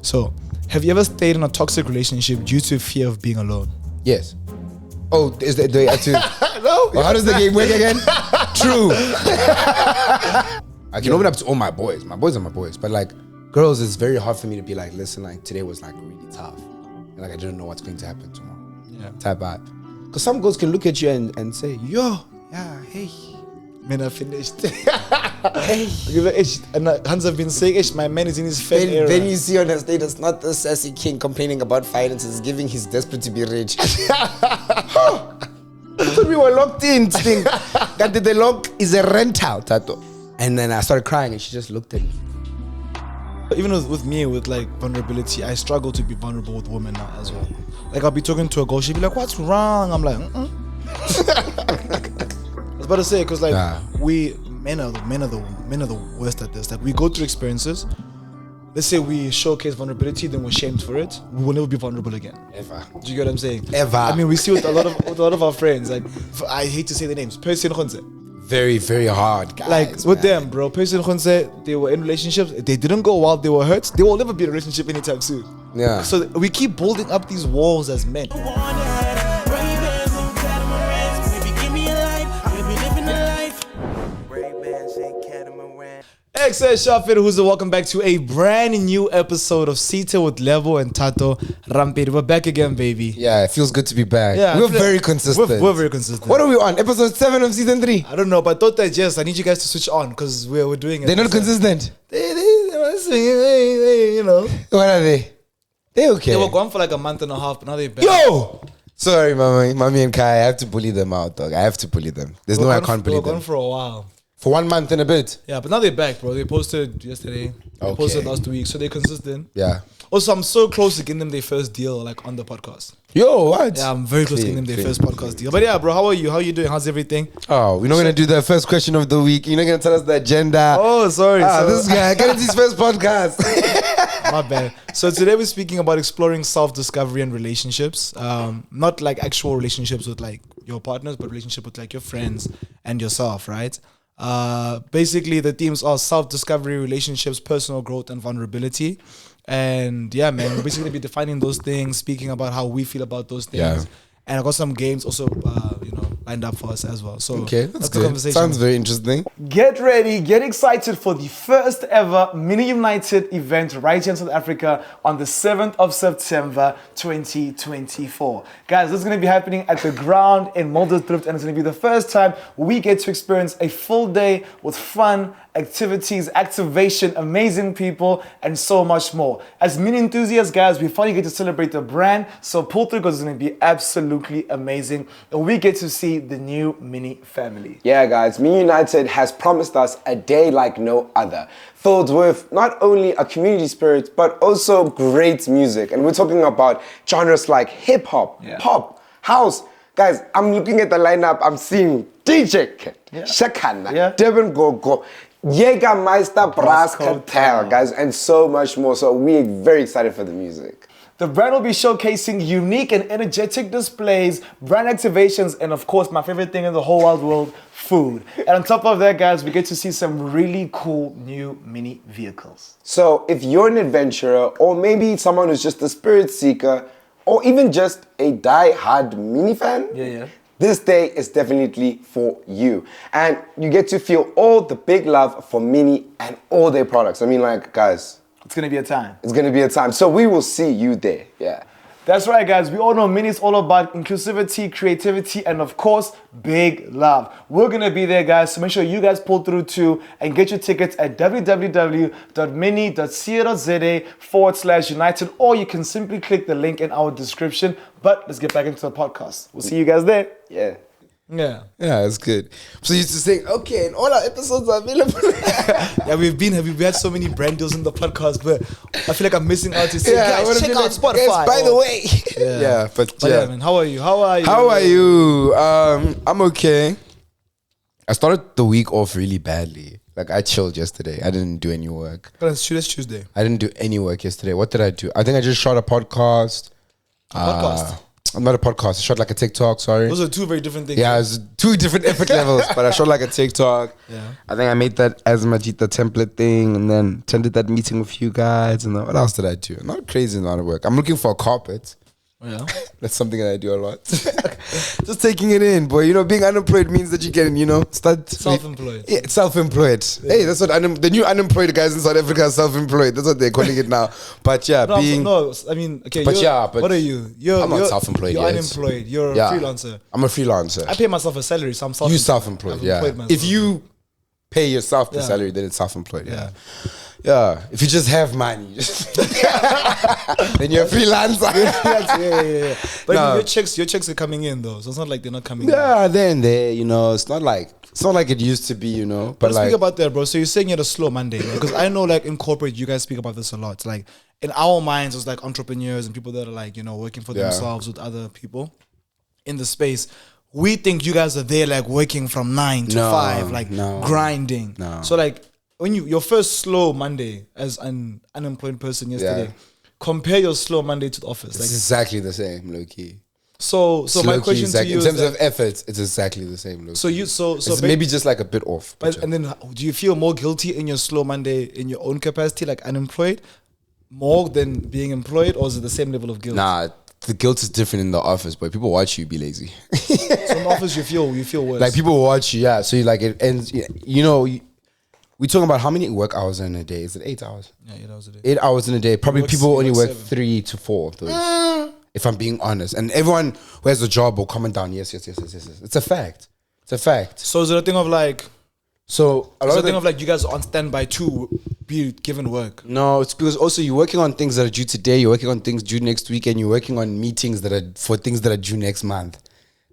So, have you ever stayed in a toxic relationship due to fear of being alone? Yes. Oh, is that the attitude? No. Well, how does the game work again? True. I can open up to all my boys. My boys are my boys. But like girls, it's very hard for me to be like, listen, like today was like really tough. And like I didn't know what's going to happen tomorrow. Yeah. Type vibe. Because some girls can look at you and say, yo, yeah, hey. Men are finished. Hey. And Hans have been saying, my man is in his fair era. Then you see on the status, not the sassy king complaining about finances, giving he's desperate to be rich. I thought we were locked in. That the lock is a rental, Thato. And then I started crying and she just looked at me. Even with me, with like vulnerability, I struggle to be vulnerable with women now as well. Like I'll be talking to a girl, she'll be like, what's wrong? I'm like, I was about to say, because like men are the worst at this. Like we go through experiences. Let's say we showcase vulnerability, then we're shamed for it. We will never be vulnerable again. Ever. Do you get what I'm saying? Ever. I mean, we see with a lot of our friends. Like I hate to say the names. Percy and Khonse. Very, very hard, guys. Like with them, bro. Percy and Khonse, they were in relationships. They didn't go while they were hurt. They will never be in a relationship anytime soon. Yeah. So we keep building up these walls as men. Excellent Shafir, who's welcome back to a brand new episode of Thato with Levo and Thato Rampedi. We're back again, baby. Yeah, it feels good to be back. Yeah, we're very consistent. We're very consistent. What are we on? Episode 7 of season 3? I don't know, but I thought that I need you guys to switch on because we're doing it. They're not consistent. They you know. What are they? They're okay. They were gone for like a month and a half, but now they're back. Yo! Sorry, mommy and Kai. I have to bully them out, dog. I have to bully them. There's no way I can't bully them. They were gone for a while. For 1 month and a bit. Yeah, but now they're back, bro. They posted yesterday. They posted last week, so they're consistent. Yeah. Also, I'm so close to getting them their first deal, like on the podcast. Yo, what? Yeah, I'm very close to getting them their first podcast deal. But yeah, bro, how are you? How are you doing? How's everything? Oh, we're not going to do the first question of the week. You're not going to tell us the agenda. Oh, sorry. This guy, get into his first podcast. My bad. So today we're speaking about exploring self-discovery and relationships. Not like actual relationships with like your partners, but relationship with like your friends and yourself, right? Basically the themes are self-discovery, relationships, personal growth, and vulnerability. And yeah, man, we're basically be defining those things, speaking about how we feel about those things. Yeah. And I got some games also, lined up for us as well. So okay, that's good. Conversation. Sounds very interesting. Get ready, get excited for the first ever Mini United event right here in South Africa on the 7th of September 2024. Guys, this is going to be happening at the ground in Muldersdrift, and it's going to be the first time we get to experience a full day with fun, activities, activation, amazing people, and so much more. As Mini enthusiasts, guys, we finally get to celebrate the brand, so pull through because it's going to be absolutely amazing, and we get to see the new Mini family. Yeah, guys, Mini United has promised us a day like no other, filled with not only a community spirit, but also great music. And we're talking about genres like hip-hop, pop, house. Guys, I'm looking at the lineup, I'm seeing DJ Kid, Shakana, Devin Gogo, Jägermeister Brass Cartel, guys, and so much more. So we're very excited for the music. The brand will be showcasing unique and energetic displays, brand activations, and of course, my favorite thing in the whole wide world, food. And on top of that, guys, we get to see some really cool new Mini vehicles. So if you're an adventurer, or maybe someone who's just a spirit seeker, or even just a die-hard Mini fan, this day is definitely for you. And you get to feel all the big love for Mini and all their products. I mean, like, guys, it's going to be a time. It's going to be a time. So we will see you there. Yeah. That's right, guys. We all know Mini is all about inclusivity, creativity, and of course, big love. We're going to be there, guys. So make sure you guys pull through too and get your tickets at www.mini.co.za/United, or you can simply click the link in our description. But let's get back into the podcast. We'll see you guys there. Yeah. Yeah, it's good. So you used to say, okay, and all our episodes are available. Yeah, we've had so many brand deals in the podcast, but I feel like I'm missing out to say, guys, check out Spotify. Yes, by the way. But yeah, man, how are you? How are you? I'm okay. I started the week off really badly. Like, I chilled yesterday. I didn't do any work. That's Tuesday. I didn't do any work yesterday. What did I do? I think I just shot a podcast. not a podcast. I shot like a TikTok. Sorry. Those are two very different things. Yeah, it's 2 different effort levels, but I shot like a TikTok. Yeah. I think I made that as Majita template thing, and then attended that meeting with you guys. And then what else did I do? Not crazy amount of work. I'm looking for a carpet. Yeah. That's something that I do a lot. Just taking it in, boy. You know, being unemployed means that you can, start Self-employed. Yeah, self-employed. Yeah. Hey, that's what the new unemployed guys in South Africa are self-employed. That's what they're calling it now. But yeah, I mean, okay. But what are you? I'm not self-employed. You're unemployed. You're a freelancer. I'm a freelancer. I pay myself a salary, so I'm self-employed. You self-employed, yeah. If you pay yourself the salary, then it's self-employed. Yeah. Yeah, if you just have money, then you're a freelancer. Yeah. But your checks are coming in though, so it's not like they're not coming in. Yeah, then it's not like it used to be, But let's like, speak about that, bro. So you're saying you had a slow Monday, because I know like in corporate you guys speak about this a lot. Like in our minds, it's like entrepreneurs and people that are like working for themselves with other people in the space. We think you guys are there like working from 9 to 5, like grinding. No. So like, when your first slow Monday as an unemployed person yesterday, compare your slow Monday to the office. It's exactly the same, low key. So my question to you in terms of effort, it's exactly the same. Low key. So maybe just like a bit off. And then do you feel more guilty in your slow Monday in your own capacity, like unemployed, more than being employed, or is it the same level of guilt? Nah, the guilt is different in the office, but people watch you be lazy. So in the office you feel worse. Like people watch you, yeah. So it ends. We talking about how many work hours in a day? Is it 8 hours? Yeah, 8 hours a day. 8 hours in a day. Probably people only work 3 to 4 of those. If I'm being honest. And everyone who has a job will comment down, yes. It's a fact. So is it a thing of like... So a lot of thing of like you guys are on standby to be given work? No, it's because also you're working on things that are due today, you're working on things due next week, and you're working on meetings that are for things that are due next month.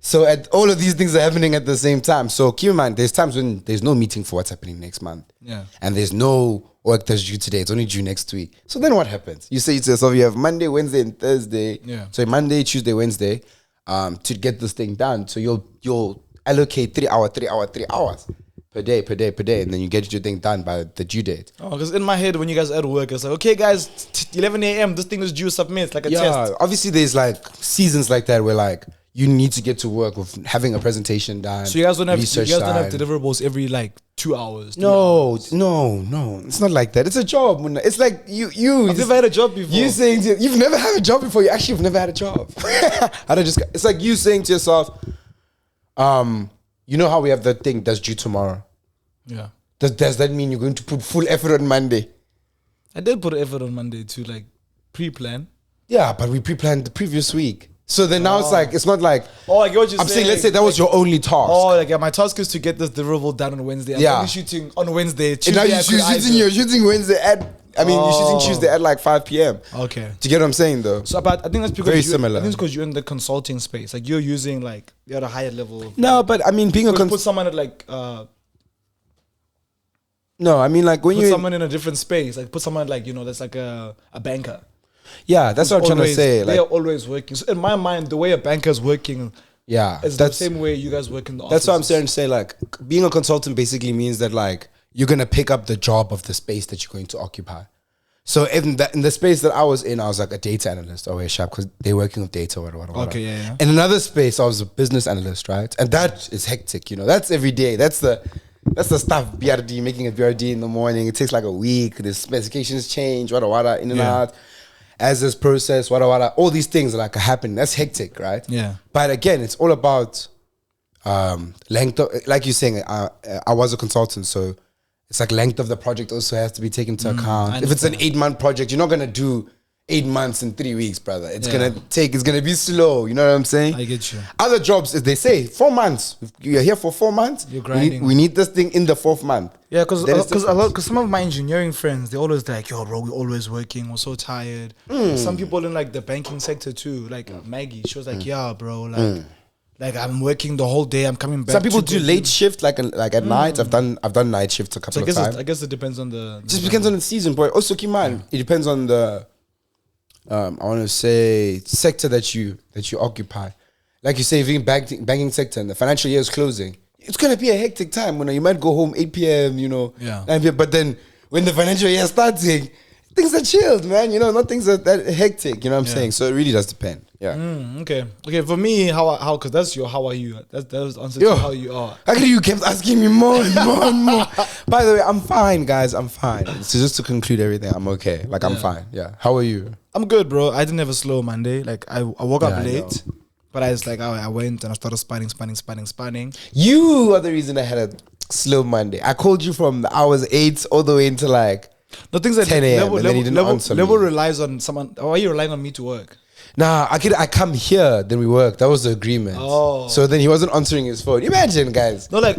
So all of these things are happening at the same time. So keep in mind, there's times when there's no meeting for what's happening next month. Yeah. And there's no work that's due today. It's only due next week. So then what happens? You say to yourself, you have Monday, Wednesday, and Thursday. Yeah. So Monday, Tuesday, Wednesday, to get this thing done. So you'll allocate 3 hours per day. And then you get your thing done by the due date. Oh, because in my head, when you guys at work, it's like, okay, guys, 11 a.m., this thing is due, submit. It's like a test. Yeah, obviously there's like seasons like that where like, you need to get to work with having a presentation done. So you guys don't have deliverables every like 2 hours. No. It's not like that. It's a job. It's like you. I've never had a job before. You saying you've never had a job before. You actually have never had a job. It's like you saying to yourself, you know how we have the thing that's due tomorrow. Yeah. Does that mean you're going to put full effort on Monday? I did put effort on Monday to like pre-plan. Yeah, but we pre-planned the previous week. So then now it's like, it's not like... Oh, I get what you're saying. I'm saying, let's say that was your only task. Oh, like, yeah, my task is to get this deliverable done on Wednesday. I'm only shooting on Wednesday. Tuesday, you're shooting Wednesday you're shooting Tuesday at like 5 p.m. Okay. Do you get what I'm saying though? So, but I think that's because very similar. I think it's because you're in the consulting space. Like, you're using like, you're at a higher level. No, but I mean, being a put someone at like... no, I mean like when you... Put someone in a different space. Like, put someone like, that's like a banker. Yeah, that's what I'm trying to say. Like, they are always working. So in my mind, the way a banker is working, is the same way you guys work in the office. That's what I'm trying to say. Like, being a consultant basically means that like you're gonna pick up the job of the space that you're going to occupy. So in the space that I was in, I was like a data analyst. Oh, sharp, because they're working with data. Whatever. Okay, yeah. In another space, I was a business analyst, right? And that is hectic. That's every day. That's the stuff. BRD, making a BRD in the morning. It takes like a week. The specifications change. In and out. As this process, all these things like happen. That's hectic, right? Yeah. But again, it's all about length of, like you're saying, I was a consultant, so it's like length of the project also has to be taken into account. If it's an 8-month project, you're not gonna do 8 months in 3 weeks, brother. It's gonna be slow. You know what I'm saying? I get you. Other jobs, if they say 4 months, if you're here for 4 months, you're grinding. We need this thing in the 4th month. Yeah, because some of my engineering friends, they're always like, yo, bro, we're always working. We're so tired. Some people in like the banking sector too, like Maggie, she was like, yeah, bro, like I'm working the whole day. I'm coming back. Some people do late shift, like at night. I've done night shifts a couple of times. I guess it depends on the just depends on the season, but also keep in mind it depends on the I want to say sector that you occupy. Like you say, if you're in banking sector and the financial year is closing, it's gonna be a hectic time. You might go home 8 p.m. 9 p.m. But then when the financial year starts, things are chilled, man. You know, not things that hectic. You know what I'm saying? So it really does depend. Yeah. Okay. For me, how? Because that's your how are you? That's the answer to how you are. Actually, you kept asking me more and more and more. By the way, I'm fine, guys. I'm fine. So just to conclude everything, I'm okay. Like I'm fine. Yeah. How are you? I'm good, bro. I didn't have a slow Monday. Like I woke up late, but I was like, I went and I started spanning. You are the reason I had a slow Monday. I called you from the hours 8 all the way into like the things that 10 a.m. and then you didn't answer me. Level relies on someone. Why are you relying on me to work? Nah, I come here, then we work. That was the agreement. Oh. So then he wasn't answering his phone. Imagine, guys. No, like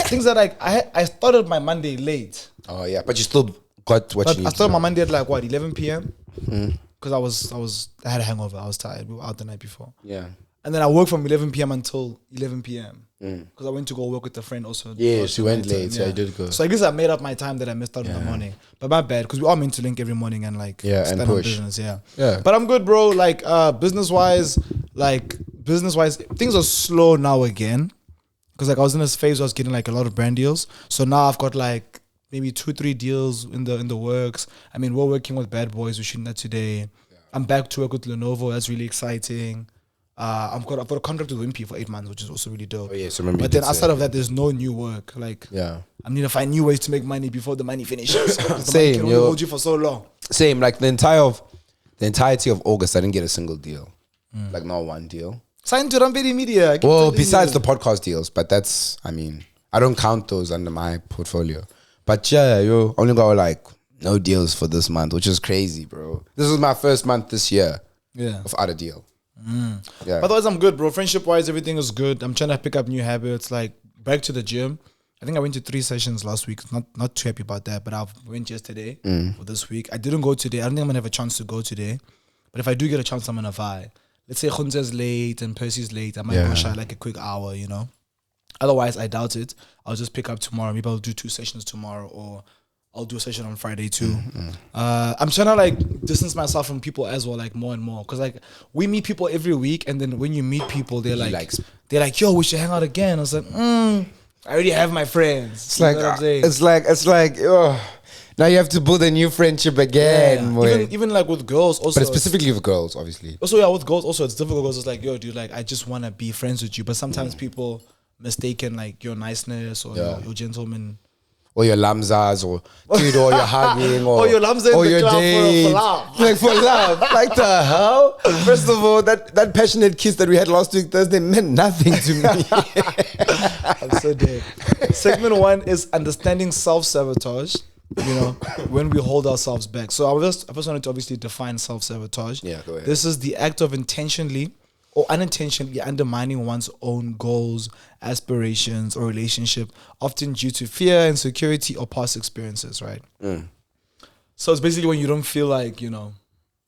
things that like I started my Monday late. Oh yeah, but you still got what you need. I started my Monday at like what 11 p.m. Because I had a hangover. I was tired. We were out the night before. Yeah. And then I worked from 11 p.m. until 11 p.m. Because I went to go work with a friend also. Yeah, she went late. So I did go. So I guess I made up my time that I missed out in the morning. But my bad, because we are meant to link every morning and like and push. business. Yeah. But I'm good, bro. Like business wise, things are slow now again. Because like I was in this phase where I was getting like a lot of brand deals. So now I've got like maybe 2-3 deals in the works. I mean, we're working with Bad Boys. We're shooting that today. Yeah. I'm back to work with Lenovo. That's really exciting. I've got a contract with Wimpy for 8 months, which is also really dope. Oh yeah, so remember. But then outside of that, there's no new work. Like, I need to find new ways to make money before the money finishes. Same, can only hold you for so long. Same, like the entirety of August, I didn't get a single deal, like not one deal. Signed to Rampedi Media. Well, besides the podcast deals, but that's, I mean, I don't count those under my portfolio. But yeah, you only got like no deals for this month, which is crazy, bro. This is my first month this year, without a deal. But otherwise, I'm good, bro. Friendship wise, everything is good. I'm trying to pick up new habits, like back to the gym. I think I went to 3 sessions last week. Not too happy about that, but I went yesterday for this week. I didn't go today. I don't think I'm gonna have a chance to go today. But if I do get a chance, I'm gonna vibe. Let's say Khunza's late and Percy's late. I might go shy like a quick hour, you know. Otherwise, I doubt it. I'll just pick up tomorrow. Maybe I'll do 2 sessions tomorrow, or I'll do a session on Friday too. I'm trying to like distance myself from people as well, like more and more. Cause like we meet people every week, and then when you meet people, they're like, yo, we should hang out again. I was like, I already have my friends. It's like, oh, now you have to build a new friendship again. Yeah. Even like with girls also. But specifically with girls, obviously. Also, with girls also, it's difficult because it's like, yo, dude, like I just want to be friends with you. But sometimes people mistaken like your niceness or your gentleman. Or your lamzas, or dude, or your hugging, or your lamza in the club for love. Like for love. Like the hell? First of all, that passionate kiss that we had last week Thursday meant nothing to me. I'm so dead. Segment 1 is understanding self-sabotage, you know, when we hold ourselves back. So I first wanted to obviously define self-sabotage. Yeah, go ahead. This is the act of intentionally or unintentionally undermining one's own goals, aspirations, or relationship, often due to fear, insecurity, or past experiences, right? So it's basically when you don't feel like, you know,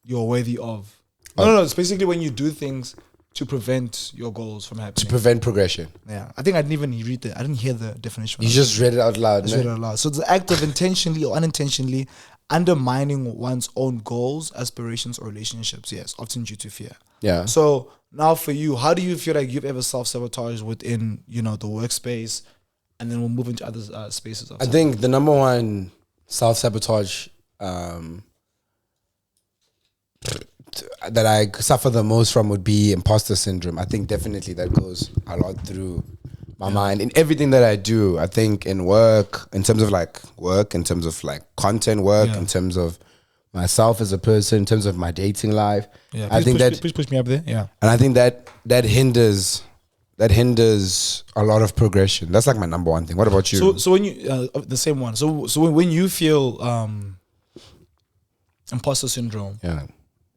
you're worthy of. No, it's basically when you do things to prevent your goals from happening. To prevent progression. Yeah. I think I didn't even read that. I didn't hear the definition. You just read it out loud. I just read it out loud. So it's the act of intentionally or unintentionally undermining one's own goals, aspirations, or relationships. Yes, often due to fear. Yeah. So now for you, how do you feel like you've ever self-sabotaged within, you know, the workspace, and then we'll move into other spaces? I think the number one self-sabotage that I suffer the most from would be imposter syndrome. I think definitely that goes a lot through my mind in everything that I do. I think in work, in terms of like work, in terms of like content work, in terms of myself as a person, in terms of my dating life. Yeah, I think please push me up there. Yeah. And I think that hinders a lot of progression. That's like my number one thing. What about you? So when you the same one. So when you feel imposter syndrome,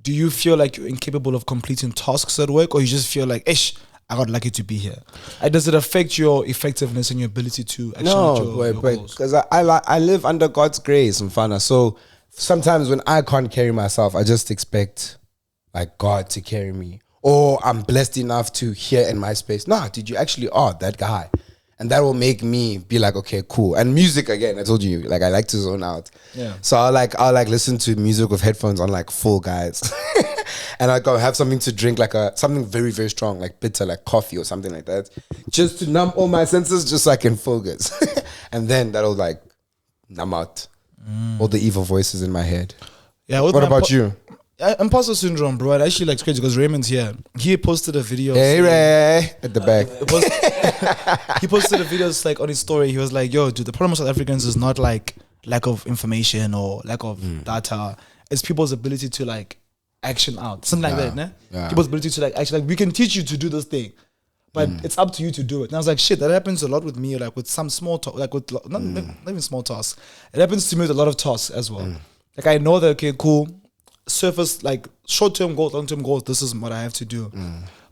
do you feel like you're incapable of completing tasks at work, or you just feel like, I got lucky to be here? Does it affect your effectiveness and your ability to achieve your goals? Because I live under God's grace, Mfana. So sometimes when I can't carry myself, I just expect like God to carry me, or I'm blessed enough to hear in my space, nah, did you actually are that guy? And that will make me be like, okay, cool. And music, again, I told you, like I like to zone out. Yeah. So I'll like listen to music with headphones on, like full, guys. And I go have something to drink, like something very, very strong, like bitter, like coffee or something like that, just to numb all my senses, just so I can focus. And then that'll like numb out all the evil voices in my head. Yeah. What about you? Imposter syndrome, bro. It actually like crazy because Raymond's here. He posted a video. Hey Ray, at the back. He posted a video like on his story. He was like, "Yo, dude, the problem of South Africans is not like lack of information or lack of data. It's people's ability to like action out, something like that. Né? Yeah. People's ability to like actually like we can teach you to do this thing, but it's up to you to do it." And I was like, "Shit, that happens a lot with me. Like with some small talk, like with not even small tasks. It happens to me with a lot of tasks as well. Like I know that okay, cool." Surface like short-term goals, long-term goals, this is what I have to do,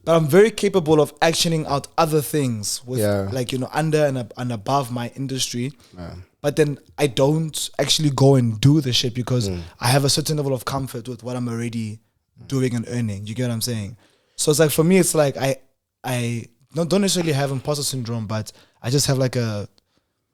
but I'm very capable of actioning out other things with like, you know, under and above my industry, but then I don't actually go and do the shit because I have a certain level of comfort with what I'm already doing and earning. You get what I'm saying? So it's like for me it's like I don't necessarily have imposter syndrome, but I just have like a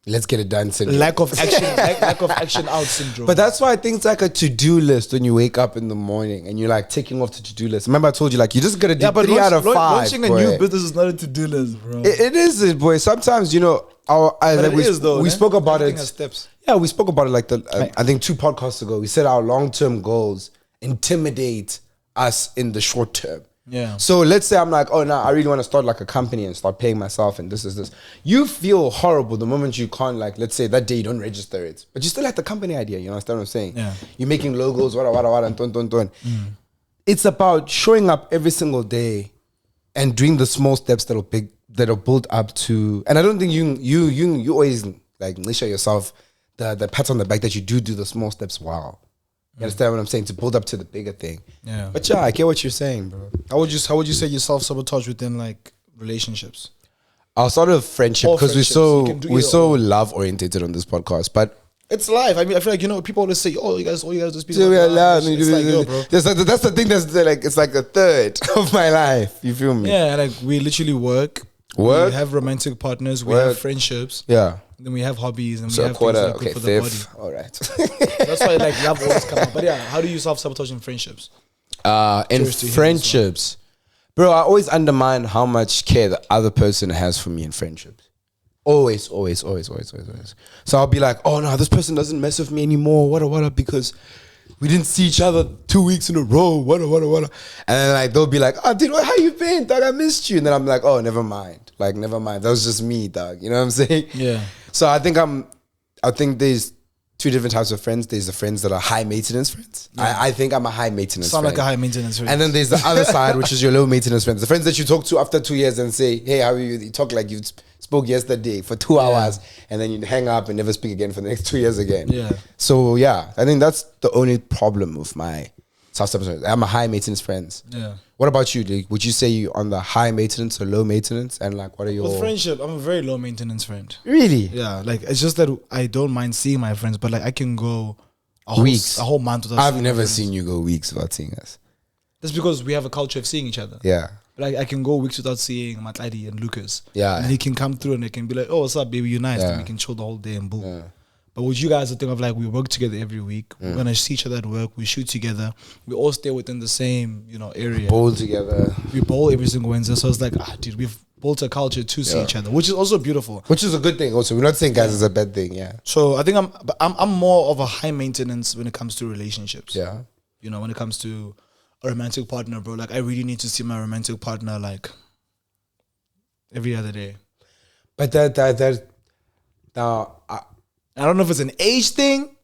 let's get it done syndrome. Lack of action, lack of action out syndrome. But that's why I think it's like a to-do list when you wake up in the morning and you're like ticking off the to-do list. Remember I told you like you just gotta do 3 out of 5. Launching a new business is not a to-do list, bro. It is, boy. Sometimes you know we spoke about it. Steps. Yeah, we spoke about it like I think 2 podcasts ago. We said our long-term goals intimidate us in the short term. Yeah. So let's say I'm like, oh, now I really want to start like a company and start paying myself and this is this. You feel horrible the moment you can't, like, let's say that day you don't register it, but you still have the company idea. You understand what I'm saying? Yeah. You're making logos, and ton. It's about showing up every single day and doing the small steps that'll build up to. And I don't think you always like measure yourself the pat on the back that you do the small steps well. You understand what I'm saying? To build up to the bigger thing. Yeah. But yeah, I get what you're saying, bro. How would you say you self-sabotage within like relationships? I'll start with friendship because we're so love orientated on this podcast. But it's life. I mean, I feel like, you know, people always say, "Oh, you guys just be so love." It's like, yo, bro. That's the thing that's like it's like a third of my life. You feel me? Yeah, like we literally work. We have romantic partners. We have friendships. Yeah. Then we have hobbies and so we have quarter, things that are good for the body. All right. That's why like love always comes up. But yeah, how do you self-sabotage in friendships? In friendships, bro, I always undermine how much care the other person has for me in friendships. Always. So I'll be like, oh no, this person doesn't mess with me anymore. What? Because we didn't see each other 2 weeks in a row. What? And then like they'll be like, oh dude, how you been, dog? I missed you. And then I'm like, oh, never mind. Like, never mind. That was just me, dog. You know what I'm saying? Yeah. So I think there's 2 different types of friends. There's the friends that are high maintenance friends. Yeah. I think I'm a high maintenance friend. Like a high maintenance friend. And then there's the other side, which is your low maintenance friends. The friends that you talk to after 2 years and say, hey, how are you? You talk like you spoke yesterday for 2 hours and then you hang up and never speak again for the next 2 years again. Yeah. So yeah, I think that's the only problem with my self-sabotage. I'm a high maintenance friends. Yeah. What about you, Dick? Would you say you're on the high maintenance or low maintenance? And like, what are your... With friendship, I'm a very low maintenance friend. Really? Yeah. Like, it's just that I don't mind seeing my friends, but like I can go a whole month without I've never seen you go weeks without seeing us. That's because we have a culture of seeing each other. Yeah. Like I can go weeks without seeing Matladi and Lucas. Yeah. And he can come through and they can be like, oh, what's up, baby? You're nice. And we can chill the whole day and boom. Yeah. But with you guys, the thing of like, we work together every week. We're going to see each other at work. We shoot together. We all stay within the same, you know, area. Bowl together. We bowl every single Wednesday. So it's like, dude, we've built a culture to see each other, which is also beautiful. Which is a good thing also. We're not saying guys it's a bad thing, yeah. So I think I'm more of a high maintenance when it comes to relationships. Yeah. You know, when it comes to a romantic partner, bro. Like I really need to see my romantic partner like every other day. But that now I don't know if it's an age thing,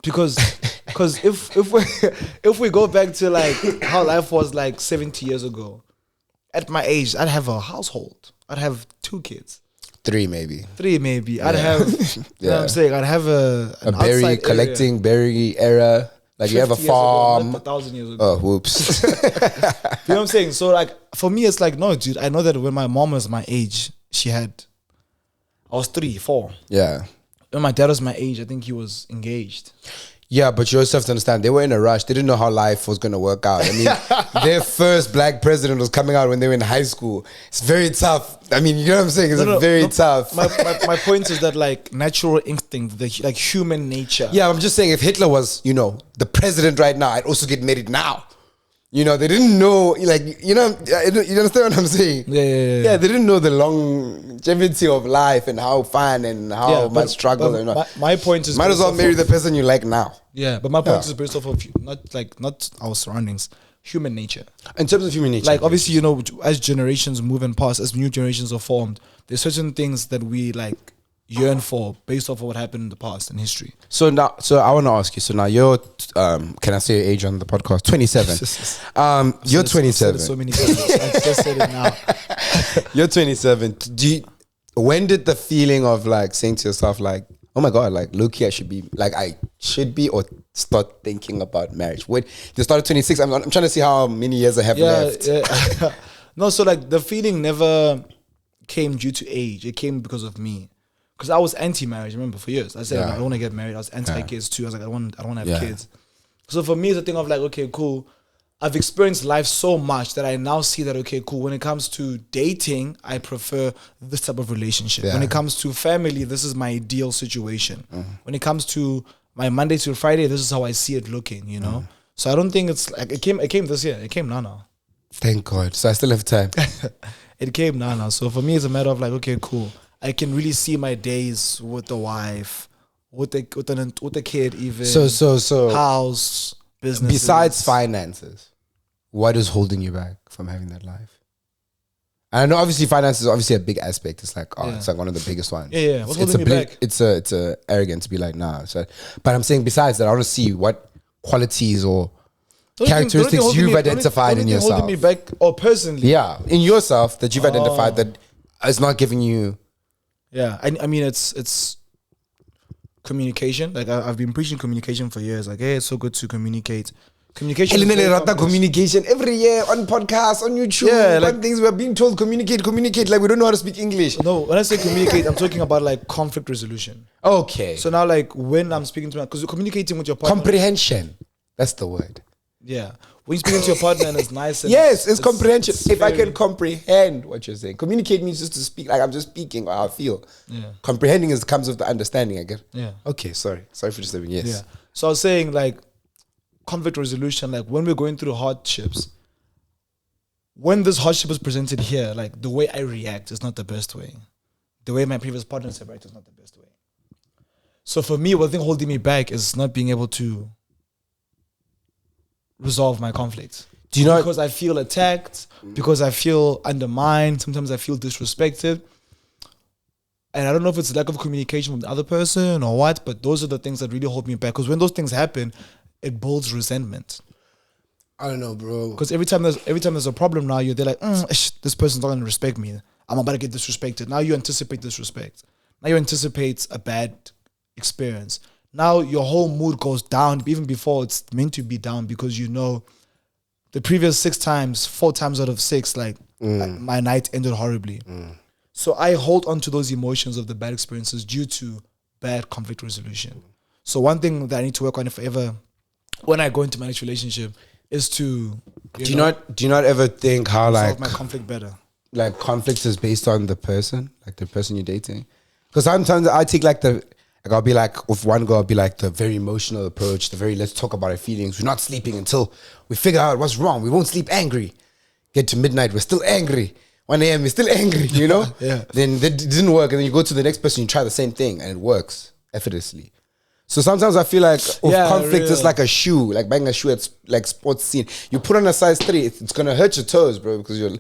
because if we go back to like how life was like 70 years ago, at my age, I'd have a household. I'd have 2 kids. 3 maybe. I'd have, you know what I'm saying? I'd have a berry collecting area. Berry era. Like you have a farm. Ago, 1,000 years ago. Oh, whoops. You know what I'm saying? So like for me, it's like, no, dude, I know that when my mom was my age, I was 3, 4. Yeah. When my dad was my age, I think he was engaged. Yeah, but you also have to understand, they were in a rush. They didn't know how life was going to work out. I mean, their first black president was coming out when they were in high school. It's very tough. I mean, you know what I'm saying? It's very tough. My point is that like natural instinct, like human nature. Yeah, I'm just saying if Hitler was, you know, the president right now, I'd also get married now. You know, they didn't know, like, you understand what I'm saying? Yeah. They didn't know the longevity of life and how fun and how much struggle. My point is, might as well marry the person you like now. Yeah, but my point is based off of not our surroundings, human nature. In terms of human nature, like obviously, you know, as generations move and pass, as new generations are formed, there's certain things that we like yearn for based off of what happened in the past in history. So I want to ask you. So now you're, can I say your age on the podcast? 27. You're 27. So many times. I just said it now. You're 27. When did the feeling of like saying to yourself like, oh my God, like low-key I should be or start thinking about marriage? When you started 26, I'm trying to see how many years I have left. Yeah. No, so like the feeling never came due to age. It came because of me. Because I was anti-marriage, remember, for years. I said, I don't want to get married. I was anti-kids too. I was like, I don't want to have kids. So for me, it's a thing of like, okay, cool. I've experienced life so much that I now see that, okay, cool. When it comes to dating, I prefer this type of relationship. When it comes to family, this is my ideal situation. When it comes to my Monday to Friday, this is how I see it looking, you know? So I don't think it's like, it came this year. It came now. Thank God. So I still have time. It came now. So for me, it's a matter of like, okay, cool. I can really see my days with the wife, with the kid, even. So house, business. Besides finances, what is holding you back from having that life? And I know obviously finance is obviously a big aspect. It's like it's like one of the biggest ones. Yeah. What's holding me back? It's a arrogant to be like nah. So, but I'm saying besides that, I want to see what qualities or characteristics you've identified in yourself. Holding me back, or personally. Yeah, in yourself that you've identified that is not giving you. Yeah, I mean it's communication. Like I've been preaching communication for years. Like, hey, it's so good to communicate. Communication. Communication every year on podcasts, on YouTube. Yeah, like things we're being told communicate. Like we don't know how to speak English. No, when I say communicate, I'm talking about like conflict resolution. Okay. So now, like when I'm speaking to because you're communicating with your partner. Comprehension. That's the word. Yeah. When you speaking to your partner and it's nice and it's comprehension. If I can comprehend what you're saying. Communicate means just to speak, like I'm just speaking how I feel. Yeah. Comprehending comes with the understanding, I guess. Yeah. Okay, sorry for disturbing. Yes. Yeah. So I was saying like conflict resolution, like when we're going through hardships, when this hardship is presented here, like the way I react is not the best way. The way my previous partners react is not the best way. So for me, one thing holding me back is not being able to resolve my conflicts. Because I feel attacked, because I feel undermined, sometimes I feel disrespected. And I don't know if it's lack of communication with the other person or what, but those are the things that really hold me back. Because when those things happen, it builds resentment. I don't know, bro. Because every time there's a problem now, they're like, this person's not gonna respect me. I'm about to get disrespected. Now you anticipate disrespect. Now you anticipate a bad experience. Now your whole mood goes down even before it's meant to be down, because you know the previous 4 times out of 6, like my night ended horribly. So I hold on to those emotions of the bad experiences due to bad conflict resolution. So one thing that I need to work on when I go into my next relationship is to do you not ever think how solve my conflict better? Like conflict is based on the person, like the person you're dating. Because sometimes I take I'll be like, with one girl, I'll be like the very emotional approach, let's talk about our feelings. We're not sleeping until we figure out what's wrong. We won't sleep angry. Get to midnight, we're still angry. 1 a.m., we're still angry, you know? Yeah. Then that didn't work. And then you go to the next person, you try the same thing, and it works effortlessly. So sometimes I feel like conflict is like a shoe, like buying a shoe at like sports scene. You put on a size 3, it's going to hurt your toes, bro, because you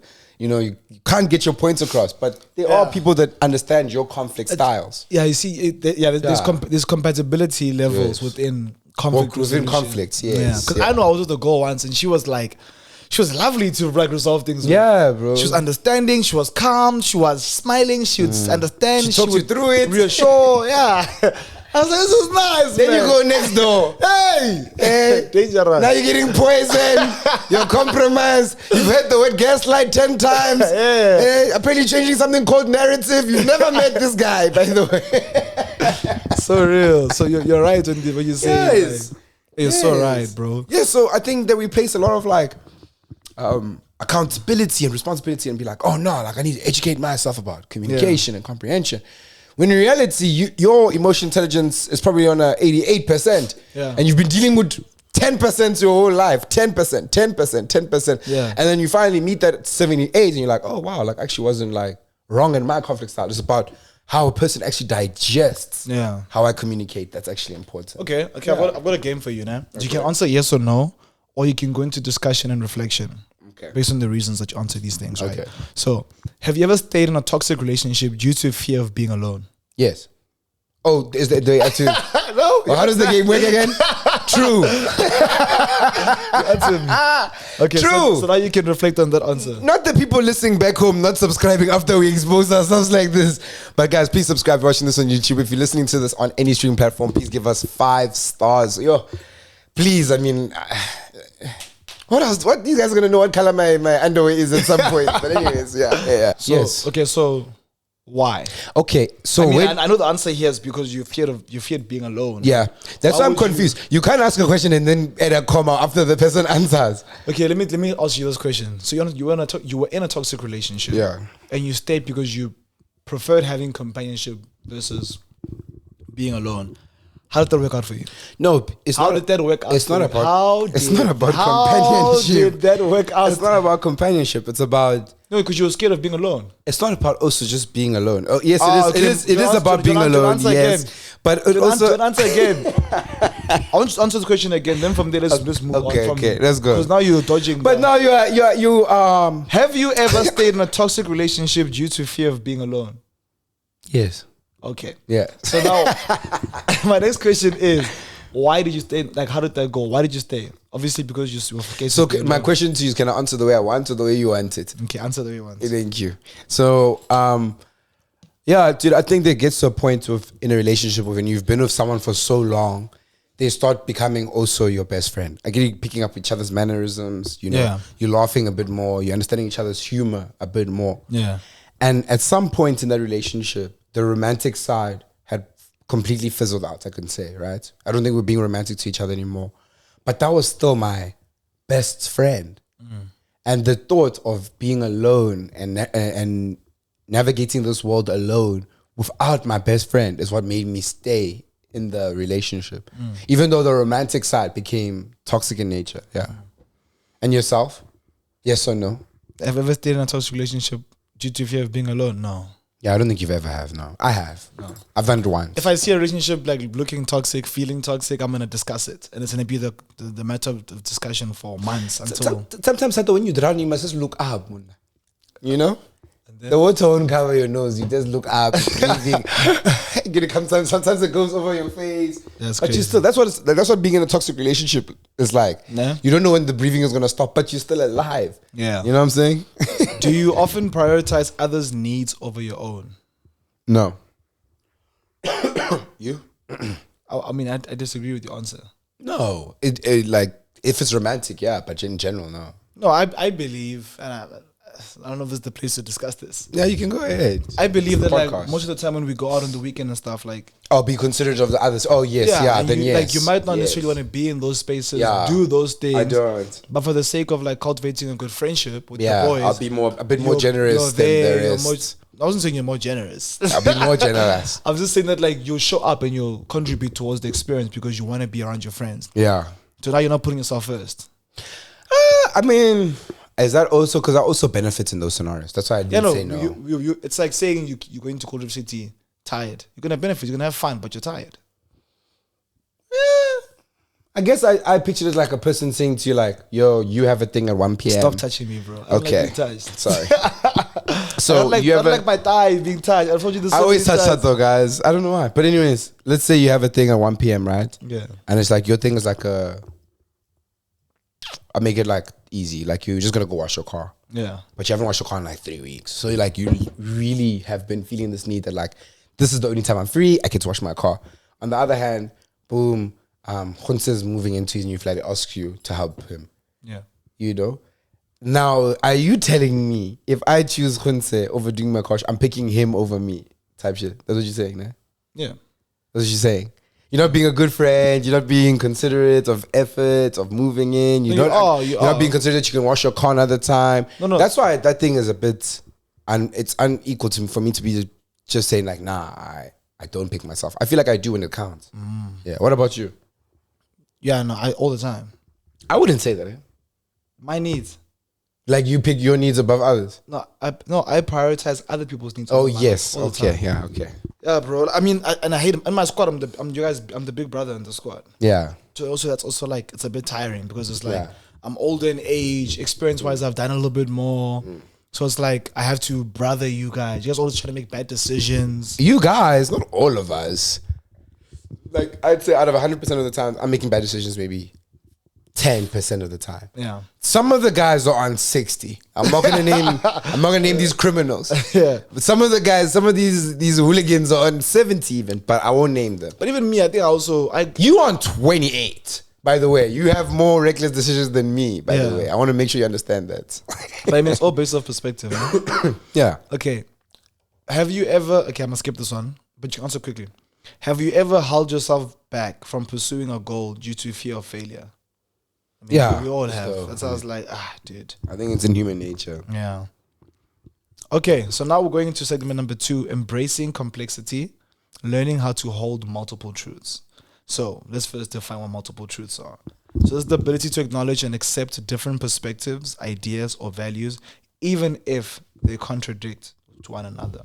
can't get your points across. But there are people that understand your conflict styles. Yeah, you see, there's compatibility levels within conflict. Within conflicts, yes. Because I know I was with a girl once, and she was lovely to like resolve things with. Yeah, bro. She was understanding, she was calm, she was smiling, she would understand. She talked you through it. Reassure, yeah. I was like, this is nice, Then man. you go next door. Hey! Dangerous. Now you're getting poisoned. You're compromised. You've heard the word gaslight 10 times. Yeah. Apparently changing something called narrative. You've never met this guy, by the way. So real. So you're right when you say yes. You're so right, bro. Yeah, so I think that we place a lot of like accountability and responsibility and be like, oh no, like I need to educate myself about communication and comprehension. When in reality, your emotional intelligence is probably on a 88%. Yeah. And you've been dealing with 10% your whole life, 10%, 10%, 10%. Yeah. And then you finally meet that at 78 and you're like, oh wow, like actually wasn't like wrong in my conflict style. It's about how a person actually digests how I communicate. That's actually important. Okay. I've got a game for you now. You can answer yes or no, or you can go into discussion and reflection based on the reasons that you answer these things, right? Okay. So, have you ever stayed in a toxic relationship due to fear of being alone? Yes. Oh, is that the to no? Well, how does the game work again? True. Answer me. Okay, True. So now you can reflect on that answer. Not the people listening back home, not subscribing after we expose ourselves like this. But guys, please subscribe. Watching this on YouTube. If you're listening to this on any streaming platform, please give us 5 stars. Yo, please. I mean, what else? What these guys are gonna know what color my underwear is at some point. But anyways, yeah. So, Yes. Okay, so why? Okay, so I mean, when, I know the answer here is because you feared being alone. yeah, that's Why why I'm would you- confused. You can't ask a question and then add a comma after the person answers. Okay, let me ask you this question. So you were in a toxic relationship. Yeah. And you stayed because you preferred having companionship versus being alone. How did that work out for you? No, it's How not. did that work out? It's for not you? about. It's not about How companionship. did that work out? It's not about companionship. It's about. No, because you were scared of being alone. It's not about also just being alone. Oh yes, Okay. it is Don't about answer- being don't alone. answer Yes, again. but it also. Don't answer again. I want you to answer the question again. Then from there, let's move on. Okay, let's go. Because now you're dodging. But now you Have you ever stayed in a toxic relationship due to fear of being alone? Yes. Okay. Yeah. So now, my next question is, why did you stay? Like, how did that go? Why did you stay? Obviously, because you were scared. So my question to you is, can I answer the way I want or the way you want it? Okay, answer the way you want. Thank you. So, yeah, dude, I think that gets to a point of in a relationship when you've been with someone for so long, they start becoming also your best friend. Like you're picking up each other's mannerisms, you know, Yeah. you're laughing a bit more, you're understanding each other's humor a bit more. Yeah. And at some point in that relationship, the romantic side had completely fizzled out, I can say, right? I don't think we're being romantic to each other anymore. But that was still my best friend. And the thought of being alone and navigating this world alone without my best friend is what made me stay in the relationship. Even though the romantic side became toxic in nature. Yeah. And yourself? Yes or no? Have you ever stayed in a toxic relationship due to fear of being alone? No. Yeah, I don't think you've ever have, no. I have. No. I've done it once. If I see a relationship like looking toxic, feeling toxic, I'm gonna discuss it, and it's gonna be the matter of discussion for months until. Sometimes when you drown, you must just look up. You know? The water won't cover your nose. You just look up, breathing. Sometimes it goes over your face. That's but you crazy. still, that's what being in a toxic relationship is like. Yeah. You don't know when the breathing is gonna stop, but you're still alive. Yeah. You know what I'm saying? Do you often prioritize others' needs over your own? No. You? I mean, I disagree with your answer. No. It like if it's romantic, yeah, but in general, no. No, I believe, and I don't know if it's the place to discuss this. Yeah, you can go ahead. I believe that like Podcast. most of the time when we go out on the weekend and stuff, like Oh, be considerate of the others. Oh yes, yeah, and then you, yes. like you might not Yes. necessarily want to be in those spaces, Yeah. do those things. I don't. But for the sake of like cultivating a good friendship with Yeah, the boys, I'll be a bit more you're generous than there, the you're rest. I wasn't saying you're more generous. I'll be more generous. I'm just saying that like you'll show up and you'll contribute towards the experience because you want to be around your friends. Yeah. So now you're not putting yourself first. I mean, is that also because I also benefit in those scenarios? That's why I didn't say no. You, it's like saying you're going to Culture City tired. You're gonna benefit. You're gonna have fun, but you're tired. I guess I pictured it like a person saying to you, like, "Yo, you have a thing at 1 p.m." Stop touching me, bro. I don't Okay. like being touched. Sorry. I So don't like, you I have don't like my thigh being touched. I told you this. I so always many touch times. that though, guys. I don't know why. But anyways, let's say you have a thing at 1 p.m., right? Yeah. And it's like your thing is like I make it like easy. Like you're just gonna go wash your car. Yeah. But you haven't washed your car in like 3 weeks. So you're like, you really have been feeling this need that like, this is the only time I'm free, I get to wash my car. On the other hand, boom, Khunse is moving into his new flat, he asks you to help him, Yeah. you know? Now, are you telling me if I choose Khunse over doing my car, I'm picking him over me type shit? That's what you're saying, nah? Yeah. That's what you're saying. You're not being a good friend. You're not being considerate of effort, of moving in. No, you You're not being considerate that you can wash your car another time. No. That's why that thing is a bit, and it's unequal for me to be just saying like, nah, I don't pick myself. I feel like I do when it counts. Yeah. What about you? Yeah, no, all the time. I wouldn't say that. My needs. Like you pick your needs above others. No, I prioritize other people's needs. Oh over mine yes, all the okay, time. yeah, okay, Yeah, bro. I mean, I hate him. In my squad, I'm the big brother in the squad. yeah. So also that's also like it's a bit tiring because it's like Yeah. I'm older in age, experience wise I've done a little bit more. So it's like I have to brother you guys. You guys always try to make bad decisions. You guys, not all of us. Like I'd say, out of 100% of the time, I'm making bad decisions. Maybe 10% of the time. Yeah. Some of the guys are on 60. I'm not gonna name. I'm not gonna name these criminals. Yeah. But some of the guys, some of these hooligans are on 70 even. But I won't name them. But even me, I think I You on 28. By the way, you have more reckless decisions than me. By the Yeah. way, I want to make sure you understand that. but I mean it's all based off perspective. Huh? Yeah. Okay. Have you ever I'm gonna skip this one, but you can answer quickly. Have you ever held yourself back from pursuing a goal due to fear of failure? I mean, Yeah. we all have. So, That's why I was like, dude. I think it's in human nature. Yeah. Okay, so now we're going into segment number 2, embracing complexity, learning how to hold multiple truths. So let's first define what multiple truths are. So it's the ability to acknowledge and accept different perspectives, ideas, or values, even if they contradict to one another.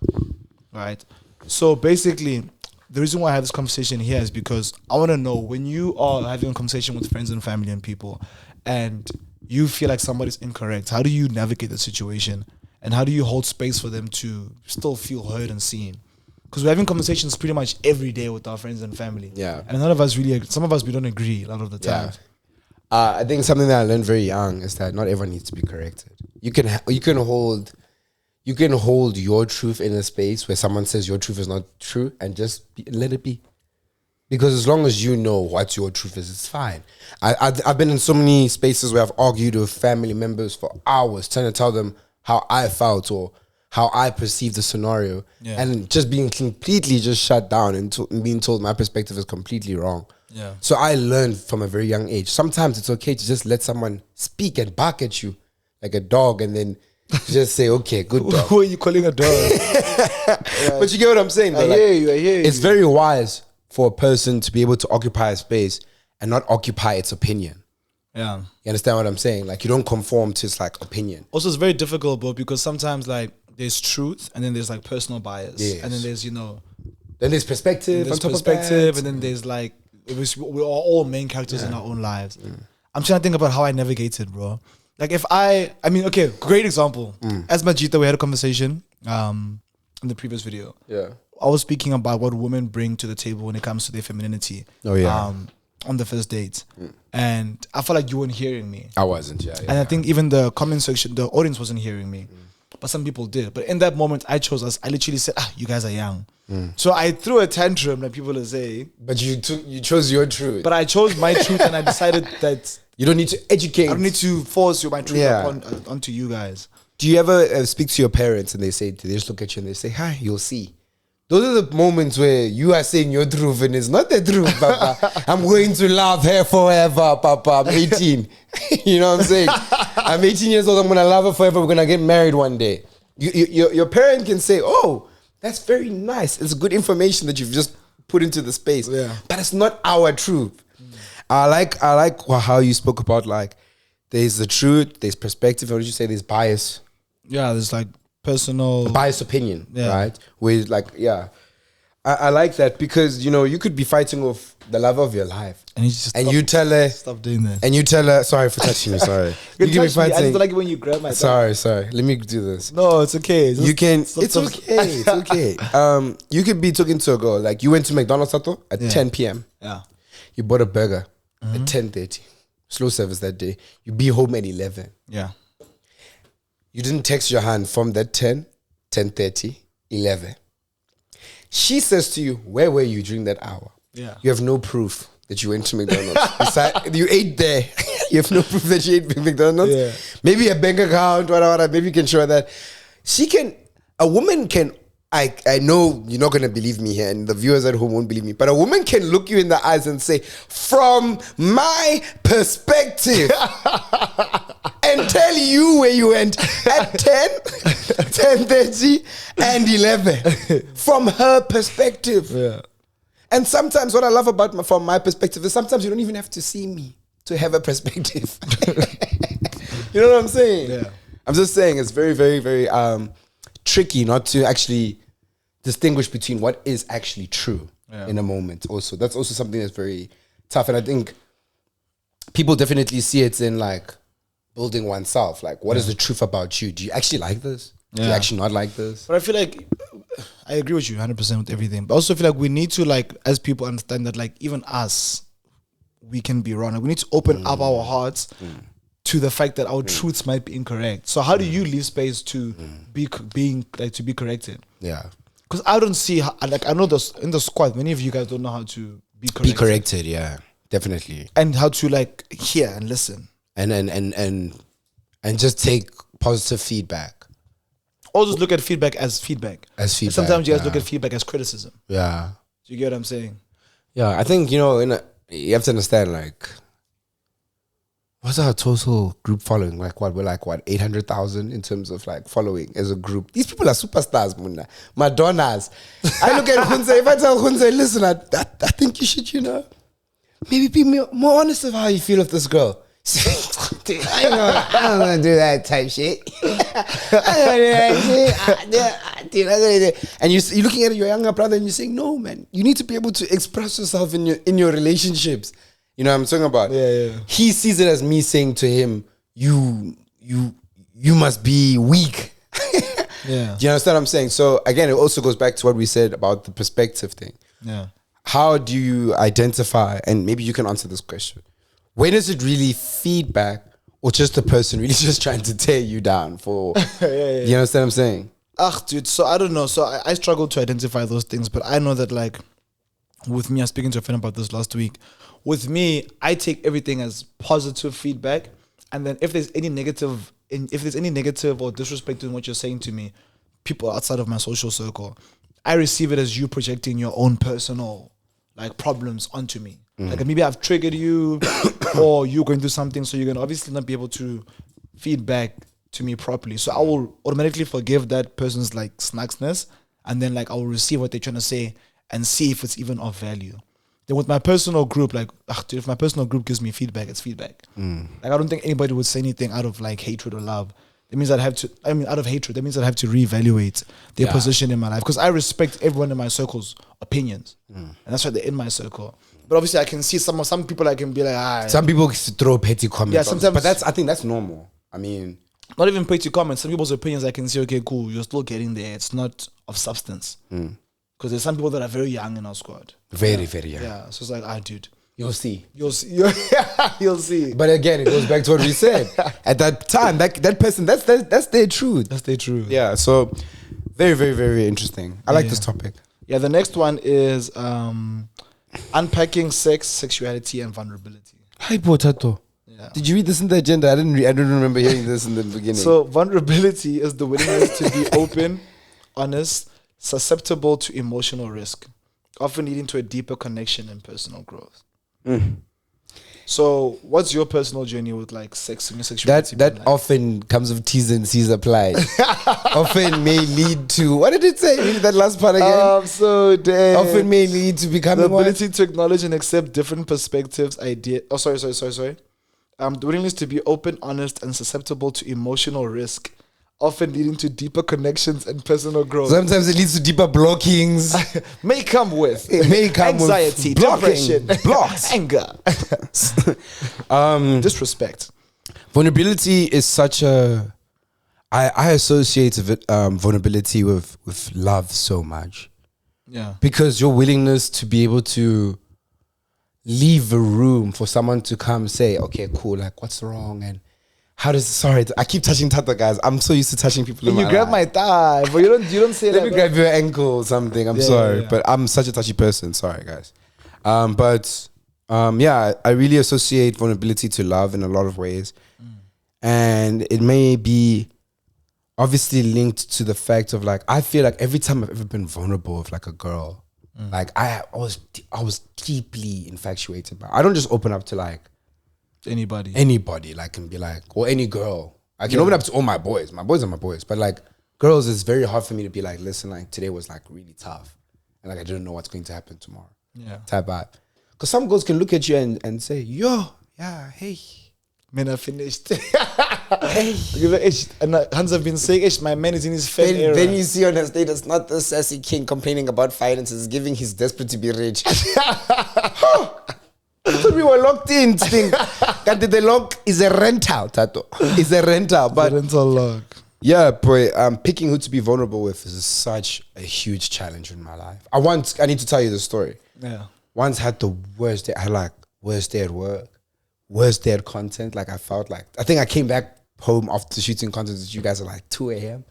Right? So basically, the reason why I have this conversation here is because I want to know when you are having a conversation with friends and family and people and you feel like somebody's incorrect, how do you navigate the situation? And how do you hold space for them to still feel heard and seen? Because we're having conversations pretty much every day with our friends and family. Yeah. And none of us really, some of us, we don't agree a lot of the time. Yeah. I think something that I learned very young is that not everyone needs to be corrected. You can hold your truth in a space where someone says your truth is not true and just let it be. Because as long as you know what your truth is, it's fine. I've been in so many spaces where I've argued with family members for hours trying to tell them how I felt or how I perceived the scenario, and just being completely just shut down and being told my perspective is completely wrong. Yeah. So I learned from a very young age. Sometimes it's okay to just let someone speak and bark at you like a dog, and then just say, "Okay, good dog." Who are you calling a dog? But you get what I'm saying, though? I hear you. It's very wise for a person to be able to occupy a space and not occupy its opinion. Yeah. You understand what I'm saying? Like, you don't conform to its like opinion. Also, it's very difficult, bro, because sometimes like there's truth and then there's like personal bias. Yes. And then there's, Then there's perspective. there's on top perspective, of that. and then there's like we are all main characters in our own lives. I'm trying to think about how I navigated, bro. Like if I mean, okay, great example. As Majita, we had a conversation in the previous video. Yeah. I was speaking about what women bring to the table when it comes to their femininity. Oh, yeah. On the first date, and I felt like you weren't hearing me. I wasn't. Yeah. And I think even the comment section, the audience wasn't hearing me. But some people did. But in that moment, I chose us. I literally said, you guys are young. So I threw a tantrum, like people will say. But you chose your truth. But I chose my truth and I decided that you don't need to educate. I don't need to force my truth Yeah. onto you guys. Do you ever speak to your parents and they just look at you and they say, "Hi, you'll see." Those are the moments where you are saying your truth and it's not the truth, Papa. I'm going to love her forever, Papa. I'm 18. You know what I'm saying? I'm 18 years old. I'm going to love her forever. We're going to get married one day. Your parent can say, "Oh, that's very nice. It's good information that you've just put into the space." Yeah. But it's not our truth. I like how you spoke about, like, there's the truth, there's perspective. What did you say? There's bias. Yeah, there's like personal Biased opinion, Yeah. right? With like, yeah. I like that because, you could be fighting with the love of your life. and you just You tell her, stop doing that. and you tell her, sorry for touching me, sorry. You You can be touch me. I just fighting. don't like it when you grab my Sorry. Let me do this. No, it's okay. You can, stop- it's stop- okay, it's okay. You could be talking to a girl, like you went to McDonald's, Thato, at 10 p.m. Yeah. You bought a burger at 10:30. Slow service that day. You be home at 11. Yeah. You didn't text your hand from that 10:30, 11. She says to you, "Where were you during that hour?" Yeah. You have no proof that you went to McDonald's. You ate there. You have no proof that you ate McDonald's. Yeah. Maybe a bank account, whatever. Maybe you can show that. A woman can, I know you're not going to believe me here, and the viewers at home won't believe me, but a woman can look you in the eyes and say, "From my perspective," and tell you where you went at 10, 10:30, and 11. From her perspective. Yeah. And sometimes what I love about from my perspective is sometimes you don't even have to see me to have a perspective. You know what I'm saying? Yeah. I'm just saying it's very, very, very tricky not to actually distinguish between what is actually true in a moment. Also, that's also something that's very tough. And I think people definitely see it in like building oneself. Like, what is the truth about you? Do you actually like this? Do you actually not like this? But I feel like I agree with you 100% with everything. But I also feel like we need to, like, as people understand that, like, even us, we can be wrong. Like, we need to open up our hearts to the fact that our truths might be incorrect. So how do you leave space to be corrected? Yeah. Because I don't see how, like, I know this in the squad, many of you guys don't know how to be corrected. Be corrected, yeah. Definitely. And how to, like, hear and listen. And just take positive feedback. Or just look at feedback as feedback. As feedback. Sometimes you guys look at feedback as criticism. Yeah. Do you get what I'm saying? Yeah, I think, you know, you have to understand, like, what's our total group following? Like, what? We're like, what, 800,000 in terms of, like, following as a group. These people are superstars, Muna. Madonnas. I look at Hunze. If I tell Hunze, listen, I think you should, you know, maybe be more honest of how you feel of this girl. Dude, I don't want to do that type shit. And you're looking at your younger brother and you're saying, no, man, you need to be able to express yourself in your relationships. You know what I'm talking about? Yeah. He sees it as me saying to him, you must be weak. Yeah. Do you understand what I'm saying? So again, it also goes back to what we said about the perspective thing. Yeah. How do you identify, and maybe you can answer this question, when is it really feedback or just the person really just trying to tear you down for, you understand what I'm saying? Dude, so I don't know. So I struggle to identify those things, but I know that, like, with me, I was speaking to a friend about this last week. With me, I take everything as positive feedback, and then if there's any negative or disrespect in what you're saying to me, people outside of my social circle, I receive it as you projecting your own personal, like, problems onto me. Like, maybe I've triggered you or you're going through something, so you're going to obviously not be able to feedback to me properly. So I will automatically forgive that person's, like, snacksness, and then, like, I will receive what they're trying to say and see if it's even of value. Then with my personal group, like, dude, if my personal group gives me feedback, it's feedback. Like, I don't think anybody would say anything out of, like, hatred or love. That means out of hatred, that means I'd have to reevaluate their position in my life. Because I respect everyone in my circle's opinions. And that's why they're in my circle. But obviously I can see some people I can be like, some people throw petty comments. Yeah, sometimes. But I think that's normal. I mean, not even petty comments. Some people's opinions I can say, okay, cool, you're still getting there. It's not of substance. Because there's some people that are very young in our squad. Very, very young. Yeah, so it's like, dude. You'll see. You'll see. But again, it goes back to what we said. At that time, that person, that's their truth. That's their truth. Yeah, so very, very, very interesting. I like this topic. Yeah, the next one is unpacking sex, sexuality, and vulnerability. Hi, Thato. Yeah. Did you read this in the agenda? I don't remember hearing this in the beginning. So vulnerability is the willingness to be open, honest, susceptible to emotional risk, often leading to a deeper connection and personal growth. So what's your personal journey with, like, sex and your sexuality? That often comes with T's and C's applied. Often may lead to, what did it say? Read that last part again. I'm so dead. Often may lead to becoming the ability to acknowledge and accept different perspectives, ideas. Oh, sorry. The willingness to be open, honest, and susceptible to emotional risk, often leading to deeper connections and personal growth. Sometimes it leads to deeper blockings. May come with anxiety, depression, blocks, anger, disrespect. Vulnerability is such a. I associate vulnerability with love so much. Yeah. Because your willingness to be able to leave a room for someone to come say, okay, cool, like, what's wrong, and how does, sorry, I keep touching Thato, guys. I'm so used to touching people in my grab life. my thigh, but you don't say Let me grab your ankle or something. I'm sorry, but I'm such a touchy person. Sorry, guys. Yeah, I really associate vulnerability to love in a lot of ways. And it may be obviously linked to the fact of, like, I feel like every time I've ever been vulnerable with, like, a girl, like, I was deeply infatuated by her. I don't just open up to, like, anybody, like, and be like, or any girl. I can open up to all my boys. My boys are my boys. But, like, girls, it's very hard for me to be like, listen, like, today was, like, really tough. And, like, I didn't know what's going to happen tomorrow. Yeah. type vibe. Because some girls can look at you and say, yo, yeah, hey. Men are finished. Hey. And Hans have been saying, my man is in his fan era. Then you see on her status, not the sassy king complaining about finances, giving he's desperate to be rich. I thought we were locked in. The lock is a rental, Thato. It's a rental. But rental lock. yeah, boy, picking who to be vulnerable with is such a huge challenge in my life. I need to tell you the story. Yeah. Once had the worst day. I had like worst day at work, worst day at content. Like I think I came back home after shooting content with you guys at like 2 a.m.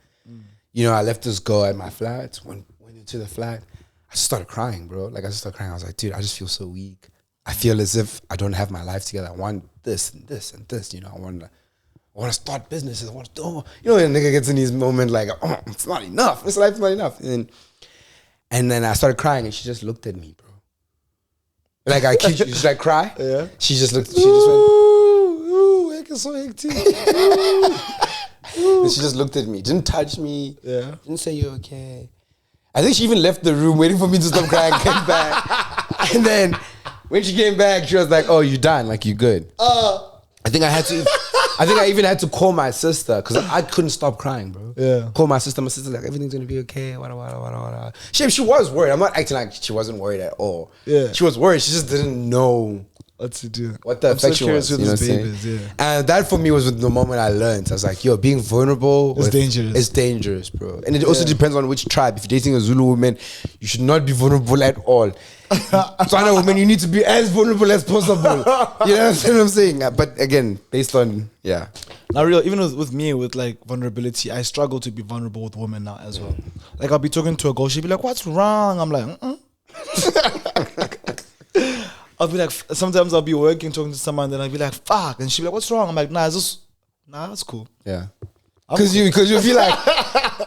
You know, I left this girl at my flat, went into the flat. I just started crying, bro. Like I just started crying. I was like, dude, I just feel so weak. I feel as if I don't have my life together. I want this and this and this. You know, I want to start businesses. I want to do, you know, when a nigga gets in his moment like, oh, it's not enough. This life's not enough. And then I started crying and she just looked at me, bro. Like I kid you, should I cry? Yeah. She just went, ooh, it's so hectic. And she just looked at me, didn't touch me, didn't say you're okay. I think she even left the room waiting for me to stop crying, came back. And then when she came back, she was like, oh, you done, like you good. I think I even had to call my sister because I couldn't stop crying, bro. Yeah. Call my sister. My sister's like, everything's gonna be okay. Wada. She was worried. I'm not acting like she wasn't worried at all. Yeah. She was worried. She just didn't know what to do. What the affection was. You know what I'm saying? And that for me was the moment I learned. I was like, yo, being vulnerable is dangerous. It's dangerous, bro. And it also depends on which tribe. If you're dating a Zulu woman, you should not be vulnerable at all. China woman, you need to be as vulnerable as possible. You know what I'm saying? But again, based on Now, even with me, with like vulnerability, I struggle to be vulnerable with women now as well. Like I'll be talking to a girl, she'll be like, "What's wrong?" I'm like, I'll be like, sometimes I'll be working, talking to someone, then I'll be like, "Fuck," and she'll be like, "What's wrong?" I'm like, "Nah, that's cool." Yeah. Because you feel like,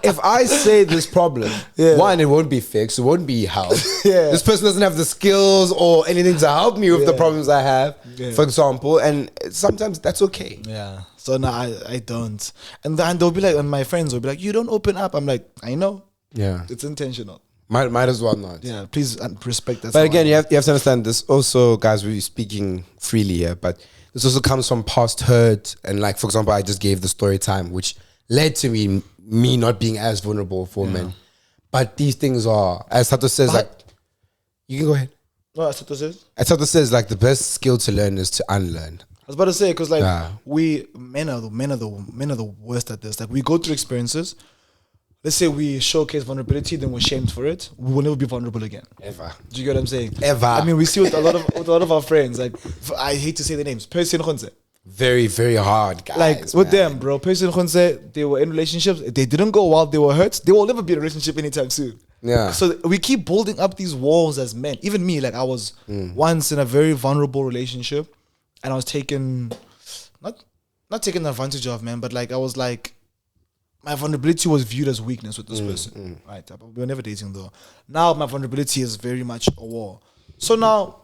if I say this problem, one, it won't be fixed, it won't be helped. This person doesn't have the skills or anything to help me with the problems I have, for example, and sometimes that's okay. Yeah. So no, I don't. And then they'll be like, and my friends will be like, "You don't open up." I'm like, I know. Yeah. It's intentional. Might as well not. Yeah, please respect that. But again, you have to understand this also, guys, we're speaking freely here, but this also comes from past hurt. And like, for example, I just gave the story time, which led to me not being as vulnerable for men. But these things are, as Thato says, like, you can go ahead. No, as Thato says? As Thato says, like, the best skill to learn is to unlearn. I was about to say, because like men are the worst at this. Like we go through experiences. Let's say we showcase vulnerability, then we're shamed for it. We will never be vulnerable again. Ever. Do you get what I'm saying? Ever. I mean, we see with a lot of our friends. Like I hate to say the names. Percy and Khonse. Very, very hard, guys. Like with them, bro. Percy and Khonse, they were in relationships. They didn't go well. They were hurt. They will never be in a relationship anytime soon. Yeah. So we keep building up these walls as men. Even me, like I was once in a very vulnerable relationship, and I was taken, not taken advantage of, man, but like I was like, my vulnerability was viewed as weakness with this person, right? We were never dating though. Now my vulnerability is very much a wall. So now,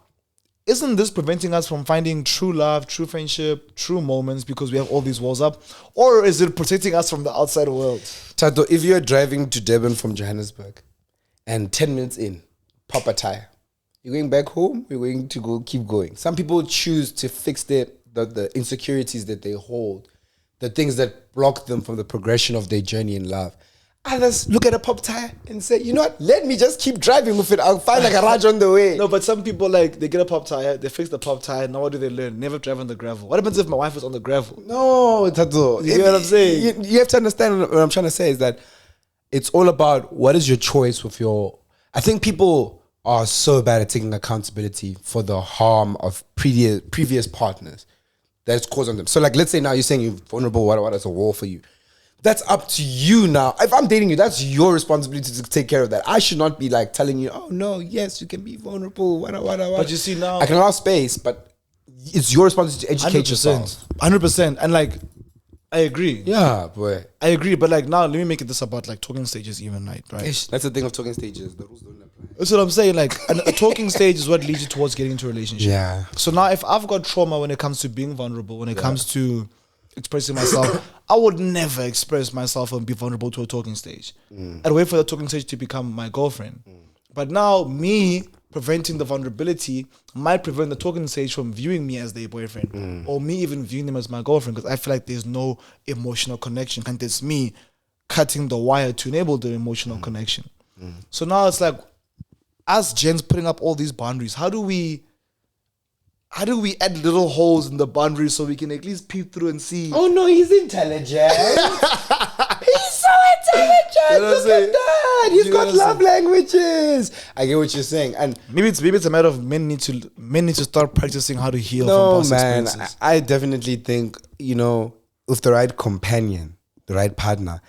isn't this preventing us from finding true love, true friendship, true moments because we have all these walls up? Or is it protecting us from the outside world? Thato, if you're driving to Durban from Johannesburg and 10 minutes in, pop a tire, you're going back home, you're going to go keep going. Some people choose to fix the insecurities that they hold, the things that block them from the progression of their journey in love. Others look at a pop tire and say, you know what, let me just keep driving with it. I'll find a garage on the way. No, but some people, like, they get a pop tire, they fix the pop tire, now what do they learn? Never drive on the gravel. What happens if my wife was on the gravel? No, Thato. You know what I'm saying? You have to understand what I'm trying to say is that it's all about what is your choice with your... I think people are so bad at taking accountability for the harm of previous partners that it's caused on them. So like, let's say now you're saying you're vulnerable, what is a wall for you? That's up to you now. If I'm dating you, that's your responsibility to take care of that. I should not be like telling you, oh no, yes, you can be vulnerable, what. But you see now... I can allow space, but it's your responsibility to educate 100%, yourself. 100%. And like, I agree. Yeah, boy. I agree, but like now, let me make it this about like talking stages even, right? That's the thing of talking stages. The rules don't apply. That's what I'm saying. Like a talking stage is what leads you towards getting into a relationship. Yeah. So now if I've got trauma when it comes to being vulnerable, when it comes to expressing myself, I would never express myself and be vulnerable to a talking stage. I'd wait for the talking stage to become my girlfriend. But now me preventing the vulnerability might prevent the talking stage from viewing me as their boyfriend or me even viewing them as my girlfriend, because I feel like there's no emotional connection, and it's me cutting the wire to enable the emotional connection. So now it's like, as gents putting up all these boundaries, how do we add little holes in the boundaries so we can at least peep through and see? Oh no, he's intelligent. He's so intelligent. You know what I'm Look saying? at that. He's You know got what I'm love languages. I get what you're saying. And Maybe it's a matter of men need to start practicing how to heal no, from past man, experiences. I definitely think, with the right companion, the right partner,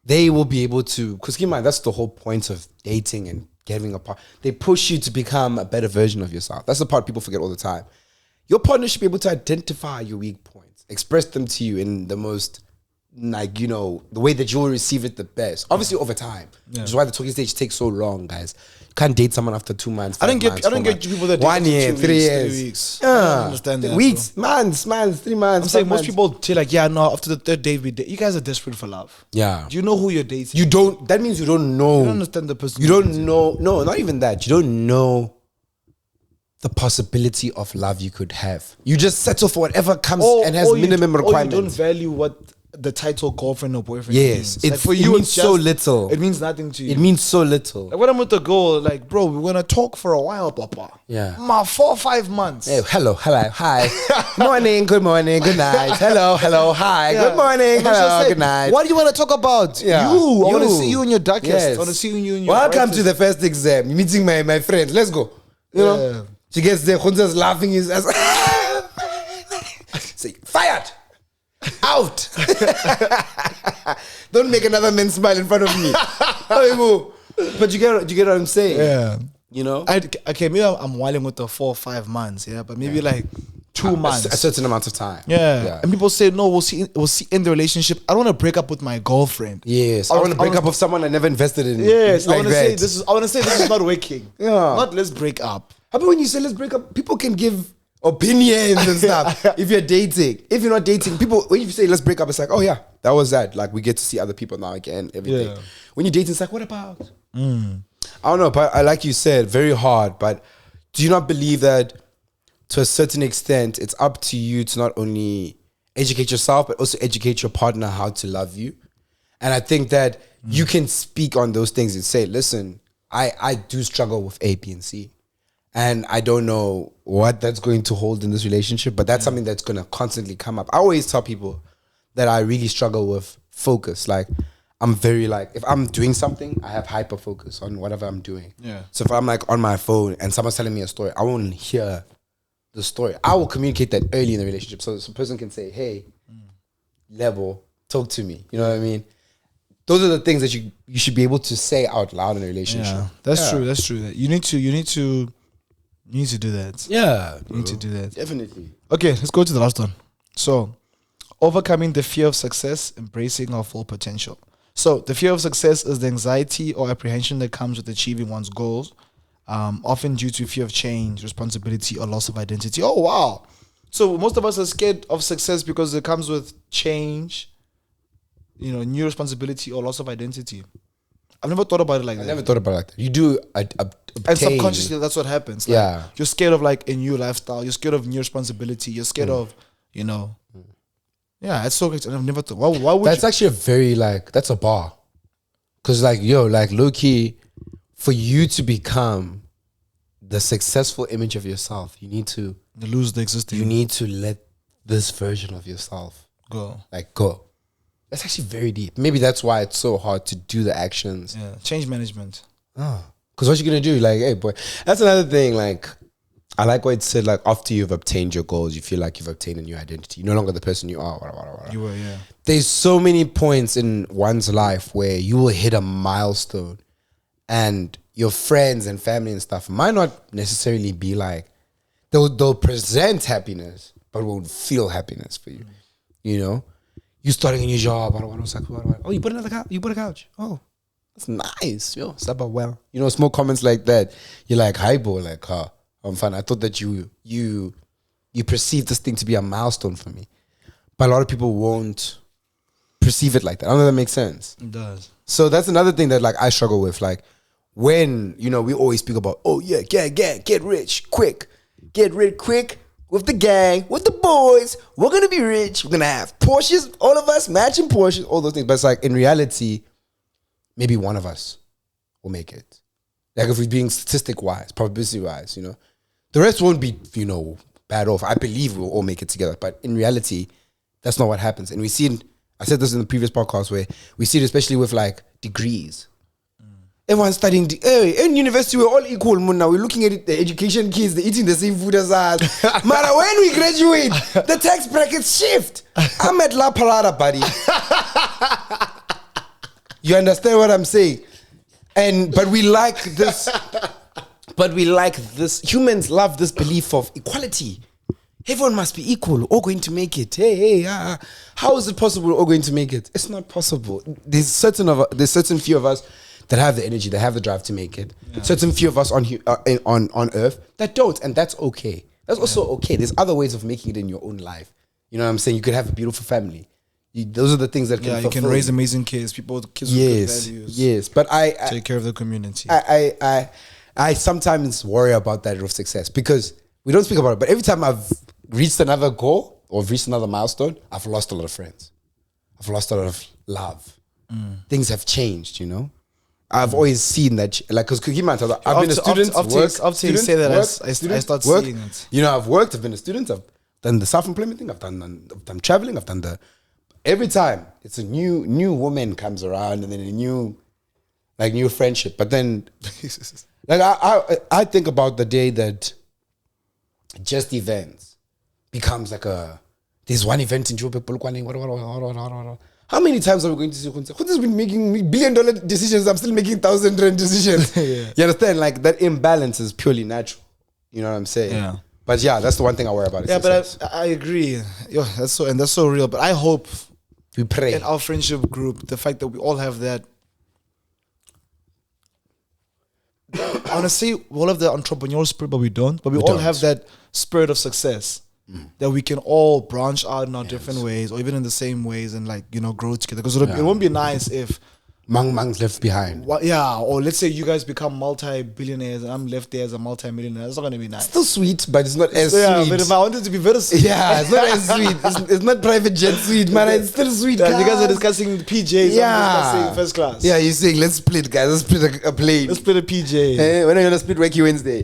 they will be able to, because keep in mind, that's the whole point of dating and getting apart. They push you to become a better version of yourself. That's the part people forget all the time. Your partner should be able to identify your weak points, express them to you in the most, the way that you'll receive it the best. Obviously, over time, which is why the talking stage takes so long, guys. You can't date someone after 2 months. I don't 5 months, get 4 months. people that date 1 after year, 2 3 weeks, years. 3 weeks. Yeah. I don't understand that, Weeks, months, 3 months. I'm saying 5 most months. people say like, yeah, no, after the third date we date. You guys are desperate for love. Yeah. Do you know who you're dating? You don't. That means you don't know. You don't understand the person. You don't know. No, not even that. You don't know the possibility of love you could have. You just settle for whatever comes and has minimum requirements. Or you don't value what the title girlfriend or boyfriend Yes, means. Like, it means so little. It means nothing to you. It means so little. Like when I'm with the girl, like, bro, we're gonna talk for a while, papa. Yeah. 4 or 5 months. Hey, hello, hi. Morning, good night. Hello, hi. Yeah. Good morning, And it's just hello, like, good night. What do you want to talk about? Yeah. I want to You. see you in your darkest. Yes. I want to see you in your Welcome to brightest. the first exam. You're meeting my friends. Let's go. You know? Yeah. She gets there, Khunza's laughing his ass. Say, fired! Out! Don't make another man smile in front of me. But you get what I'm saying? Yeah. You know? Okay, maybe I'm whiling with the 4 or 5 months, yeah, but maybe like 2 months. A certain amount of time. Yeah. And people say, no, we'll see in the relationship. I don't want to break up with my girlfriend. Yes. I want to break up with someone I never invested in. Yes, I like want to that. say this is not working. Yeah. Not let's break up. How about when you say let's break up, people can give opinions and stuff. If you're dating, if you're not dating, people, when you say let's break up, it's like, oh yeah, that was that. Like we get to see other people now again, everything. Yeah. When you're dating, it's like, what about? I don't know, but like you said, very hard. But do you not believe that to a certain extent, it's up to you to not only educate yourself, but also educate your partner how to love you? And I think that you can speak on those things and say, listen, I do struggle with A, B, and C. And I don't know what that's going to hold in this relationship, but that's something that's going to constantly come up. I always tell people that I really struggle with focus. Like, I'm very like, if I'm doing something, I have hyper focus on whatever I'm doing. Yeah. So if I'm like on my phone and someone's telling me a story, I won't hear the story. I will communicate that early in the relationship. So a person can say, hey, level, talk to me. You know what I mean? Those are the things that you should be able to say out loud in a relationship. Yeah, that's true. That's true. You need to do that. Yeah. You need to do that. Definitely. Okay, let's go to the last one. So, overcoming the fear of success, embracing our full potential. So, the fear of success is the anxiety or apprehension that comes with achieving one's goals, often due to fear of change, responsibility, or loss of identity. Oh, wow. So, most of us are scared of success because it comes with change, new responsibility, or loss of identity. I've never thought about it like that. I never thought about it like that. You do And obtain. subconsciously, that's what happens. Like, Yeah. You're scared of like a new lifestyle. You're scared of new responsibility. You're scared of, Yeah, it's so great. I've never thought. Why would That's you? actually a very that's a bar. Cause low key, for you to become the successful image of yourself, you need to Lose the existing. you need to let this version of yourself go. go. That's actually very deep. Maybe that's why it's so hard to do the actions. Yeah. Change management. Because what you gonna do? Like, hey boy, that's another thing. Like, I like what it said. Like, after you've obtained your goals, you feel like you've obtained a new identity. You're no longer the person you are. Whatever. You were, yeah. There's so many points in one's life where you will hit a milestone, and your friends and family and stuff might not necessarily be like they'll present happiness, but won't feel happiness for you. You know, you starting a new job. Oh, you put another couch. You put a couch. Oh. That's nice, yo. Step up well. Small comments like that. You're like, hi, bro. Like, I'm fine. I thought that you perceive this thing to be a milestone for me, but a lot of people won't perceive it like that. I don't know if that makes sense. It does. So that's another thing that I struggle with. Like, when, you know, we always speak about, oh yeah, get rich quick. Get rich quick with the gang, with the boys. We're going to be rich. We're going to have Porsches, all of us matching Porsches, all those things. But it's like, in reality, maybe one of us will make it. Like if we're being statistic-wise, probability-wise, you know. The rest won't be, you know, bad off. I believe we'll all make it together. But in reality, that's not what happens. And we see it, I said this in the previous podcast, where we see it especially with like degrees. Everyone's studying in university, we're all equal now. We're looking at it, the education kids, they're eating the same food as us. But when we graduate, the tax brackets shift. I'm at La Parada, buddy. You understand what I'm saying? But we like this. But we like this. Humans love this belief of equality. Everyone must be equal. We're all going to make it. How is it possible we're all going to make it? It's not possible. There's certain few of us that have the energy, that have the drive to make it. Yeah. Certain few of us on Earth that don't, and that's okay. That's also okay. There's other ways of making it in your own life. You know what I'm saying? You could have a beautiful family. Those are the things that can you can raise amazing kids, kids with good values. Yes, but I take care of the community. I sometimes worry about that of success because we don't speak about it. But every time I've reached another goal or reached another milestone, I've lost a lot of friends. I've lost a lot of love. Things have changed, you know. I've always seen that, like, because I've been a student. After you say that, I start seeing it. You know, I've been a student. I've done the self-employment thing. I've done traveling. I've done every time it's a new woman comes around and then a new friendship. But then, like, I think about the day that just events becomes like there's one event in Joburg. How many times are we going to see Khunta has been making $1 billion decisions? I'm still making 1,000 rand decisions. Yeah. You understand? Like that imbalance is purely natural. You know what I'm saying? Yeah. But yeah, that's the one thing I worry about. Yeah, but I agree. Yo, that's so real. But I hope we pray in our friendship group, the fact that we all have that. I want to say we all have the entrepreneurial spirit, but we don't. But we all have that spirit of success. That we can all branch out in our different ways, or even in the same ways, and like, you know, grow together. Because it won't be nice if Mang's left behind. Or let's say you guys become multi-billionaires and I'm left there as a multi-millionaire. That's not going to be nice. Still sweet, but it's not as sweet. But if I wanted to be very sweet. Yeah, it's not as sweet. It's not private jet sweet, man. It's still sweet. You guys are discussing PJs. Yeah. I'm discussing first class. Yeah, you're saying, let's split, guys. Let's split a plane. Let's split a PJ. When are you going to split Wacky Wednesday?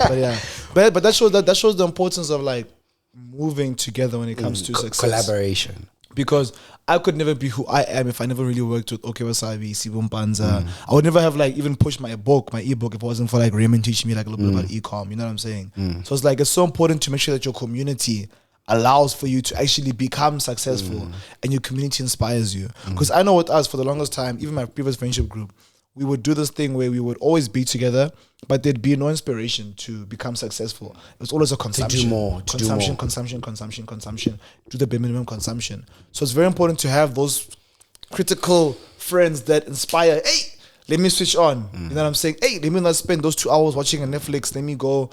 But yeah. But that shows the importance of like moving together when it comes to success. Collaboration. Because I could never be who I am if I never really worked with OK Wasabi, Sibum Panza. I would never have like even pushed my ebook if it wasn't for like Raymond teaching me like a little bit about e-com. You know what I'm saying? So it's like it's so important to make sure that your community allows for you to actually become successful and your community inspires you. Because I know with us for the longest time, even my previous friendship group, we would do this thing where we would always be together, but there'd be no inspiration to become successful. It was always a consumption. To do more. Consumption. Do the bare minimum consumption. So it's very important to have those critical friends that inspire, hey, let me switch on. You know what I'm saying? Hey, let me not spend those 2 hours watching a Netflix. Let me go,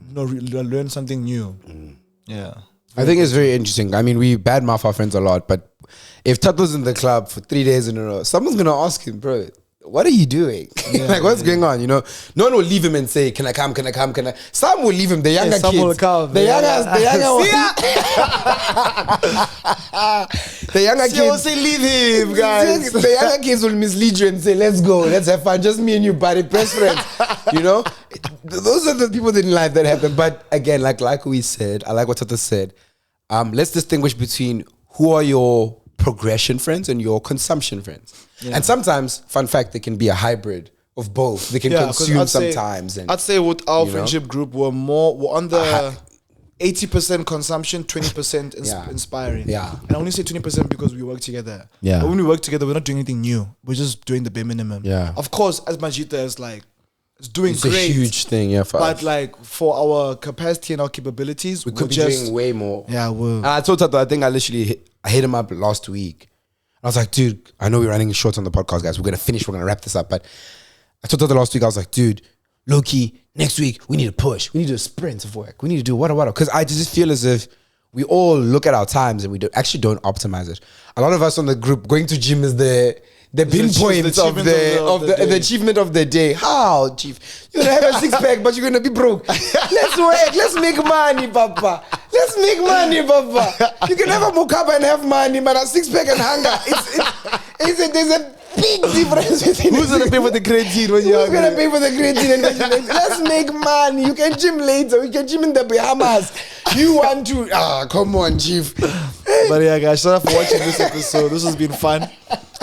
you know, learn something new. Yeah. I think it's very interesting. I mean, we badmouth our friends a lot, but if Thato's in the club for 3 days in a row, someone's going to ask him, bro, what are you doing? Like, what's going on? You know, no one will leave him and say, can I come? Some will leave him, the younger some kids. Will come. The younger kids. Will say, leave him, guys. The younger kids will mislead you and say, let's go, let's have fun. Just me and you, buddy, best friends. You know? Those are the people in life that happen. But again, like we said, I like what Thato said. Let's distinguish between who are your progression friends and your consumption friends. Yeah. And sometimes, fun fact, they can be a hybrid of both. They can consume sometimes. I'd say with our friendship group, we're on the 80% consumption, 20% inspiring. Yeah. And I only say 20% because we work together. Yeah. But when we work together, we're not doing anything new. We're just doing the bare minimum. Yeah. Of course, as Majita is like, it's doing great. It's a huge thing, yeah, for us. But like, for our capacity and our capabilities, we could be doing way more. Yeah, I told Thato, I think I hit him up last week. I was like, dude, I know we're running short on the podcast, guys. We're going to wrap this up. But I told Thato last week, I was like, dude, low-key, next week, we need to push. We need to do a sprint of work. We need to do what. Because I just feel as if we all look at our times and we don't optimize it. A lot of us on the group, going to gym is the the pinpoints of the achievement of the day. How, Chief? You're gonna have a six pack, but you're gonna be broke. Let's work. Let's make money, Papa. Let's make money, Papa. You can have a mukaba and have money, but a six pack and hunger. There's a big difference between. Who's gonna pay for the creatine when you're Who's gonna pay for the creatine? And let's make money. You can gym later. You can gym in the Bahamas. You want to? Come on, Chief. But yeah, guys, shout out for watching this episode. This has been fun.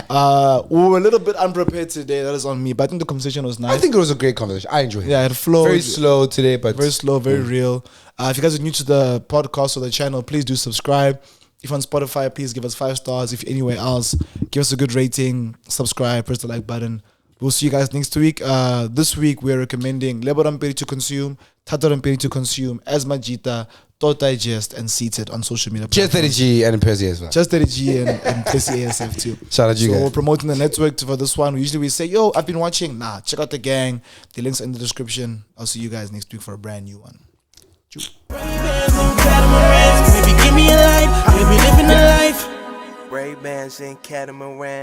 We were a little bit unprepared today. That is on me, but I think the conversation was nice. I think it was a great conversation. I enjoyed it. Yeah, it flowed. Very slow today, but very slow, very real. If you guys are new to the podcast or the channel, please do subscribe. If on Spotify, please give us 5 stars. If you're anywhere else, give us a good rating, subscribe, press the like button. We'll see you guys next week. This week, we're recommending Lebo Rampedi to consume, Thato Rampedi to consume, as Majita, Thought Digest, and Seated on social media. Just 30G and Percy as well. Just 30G and Percy ASF too. Shout out to you So guys. we're promoting the network for this one. Usually we say, yo, I've been watching. Nah, check out the gang. The links are in the description. I'll see you guys next week for a brand new one. Maybe give me a life, maybe living a life. Ray-Bans and Catamaran.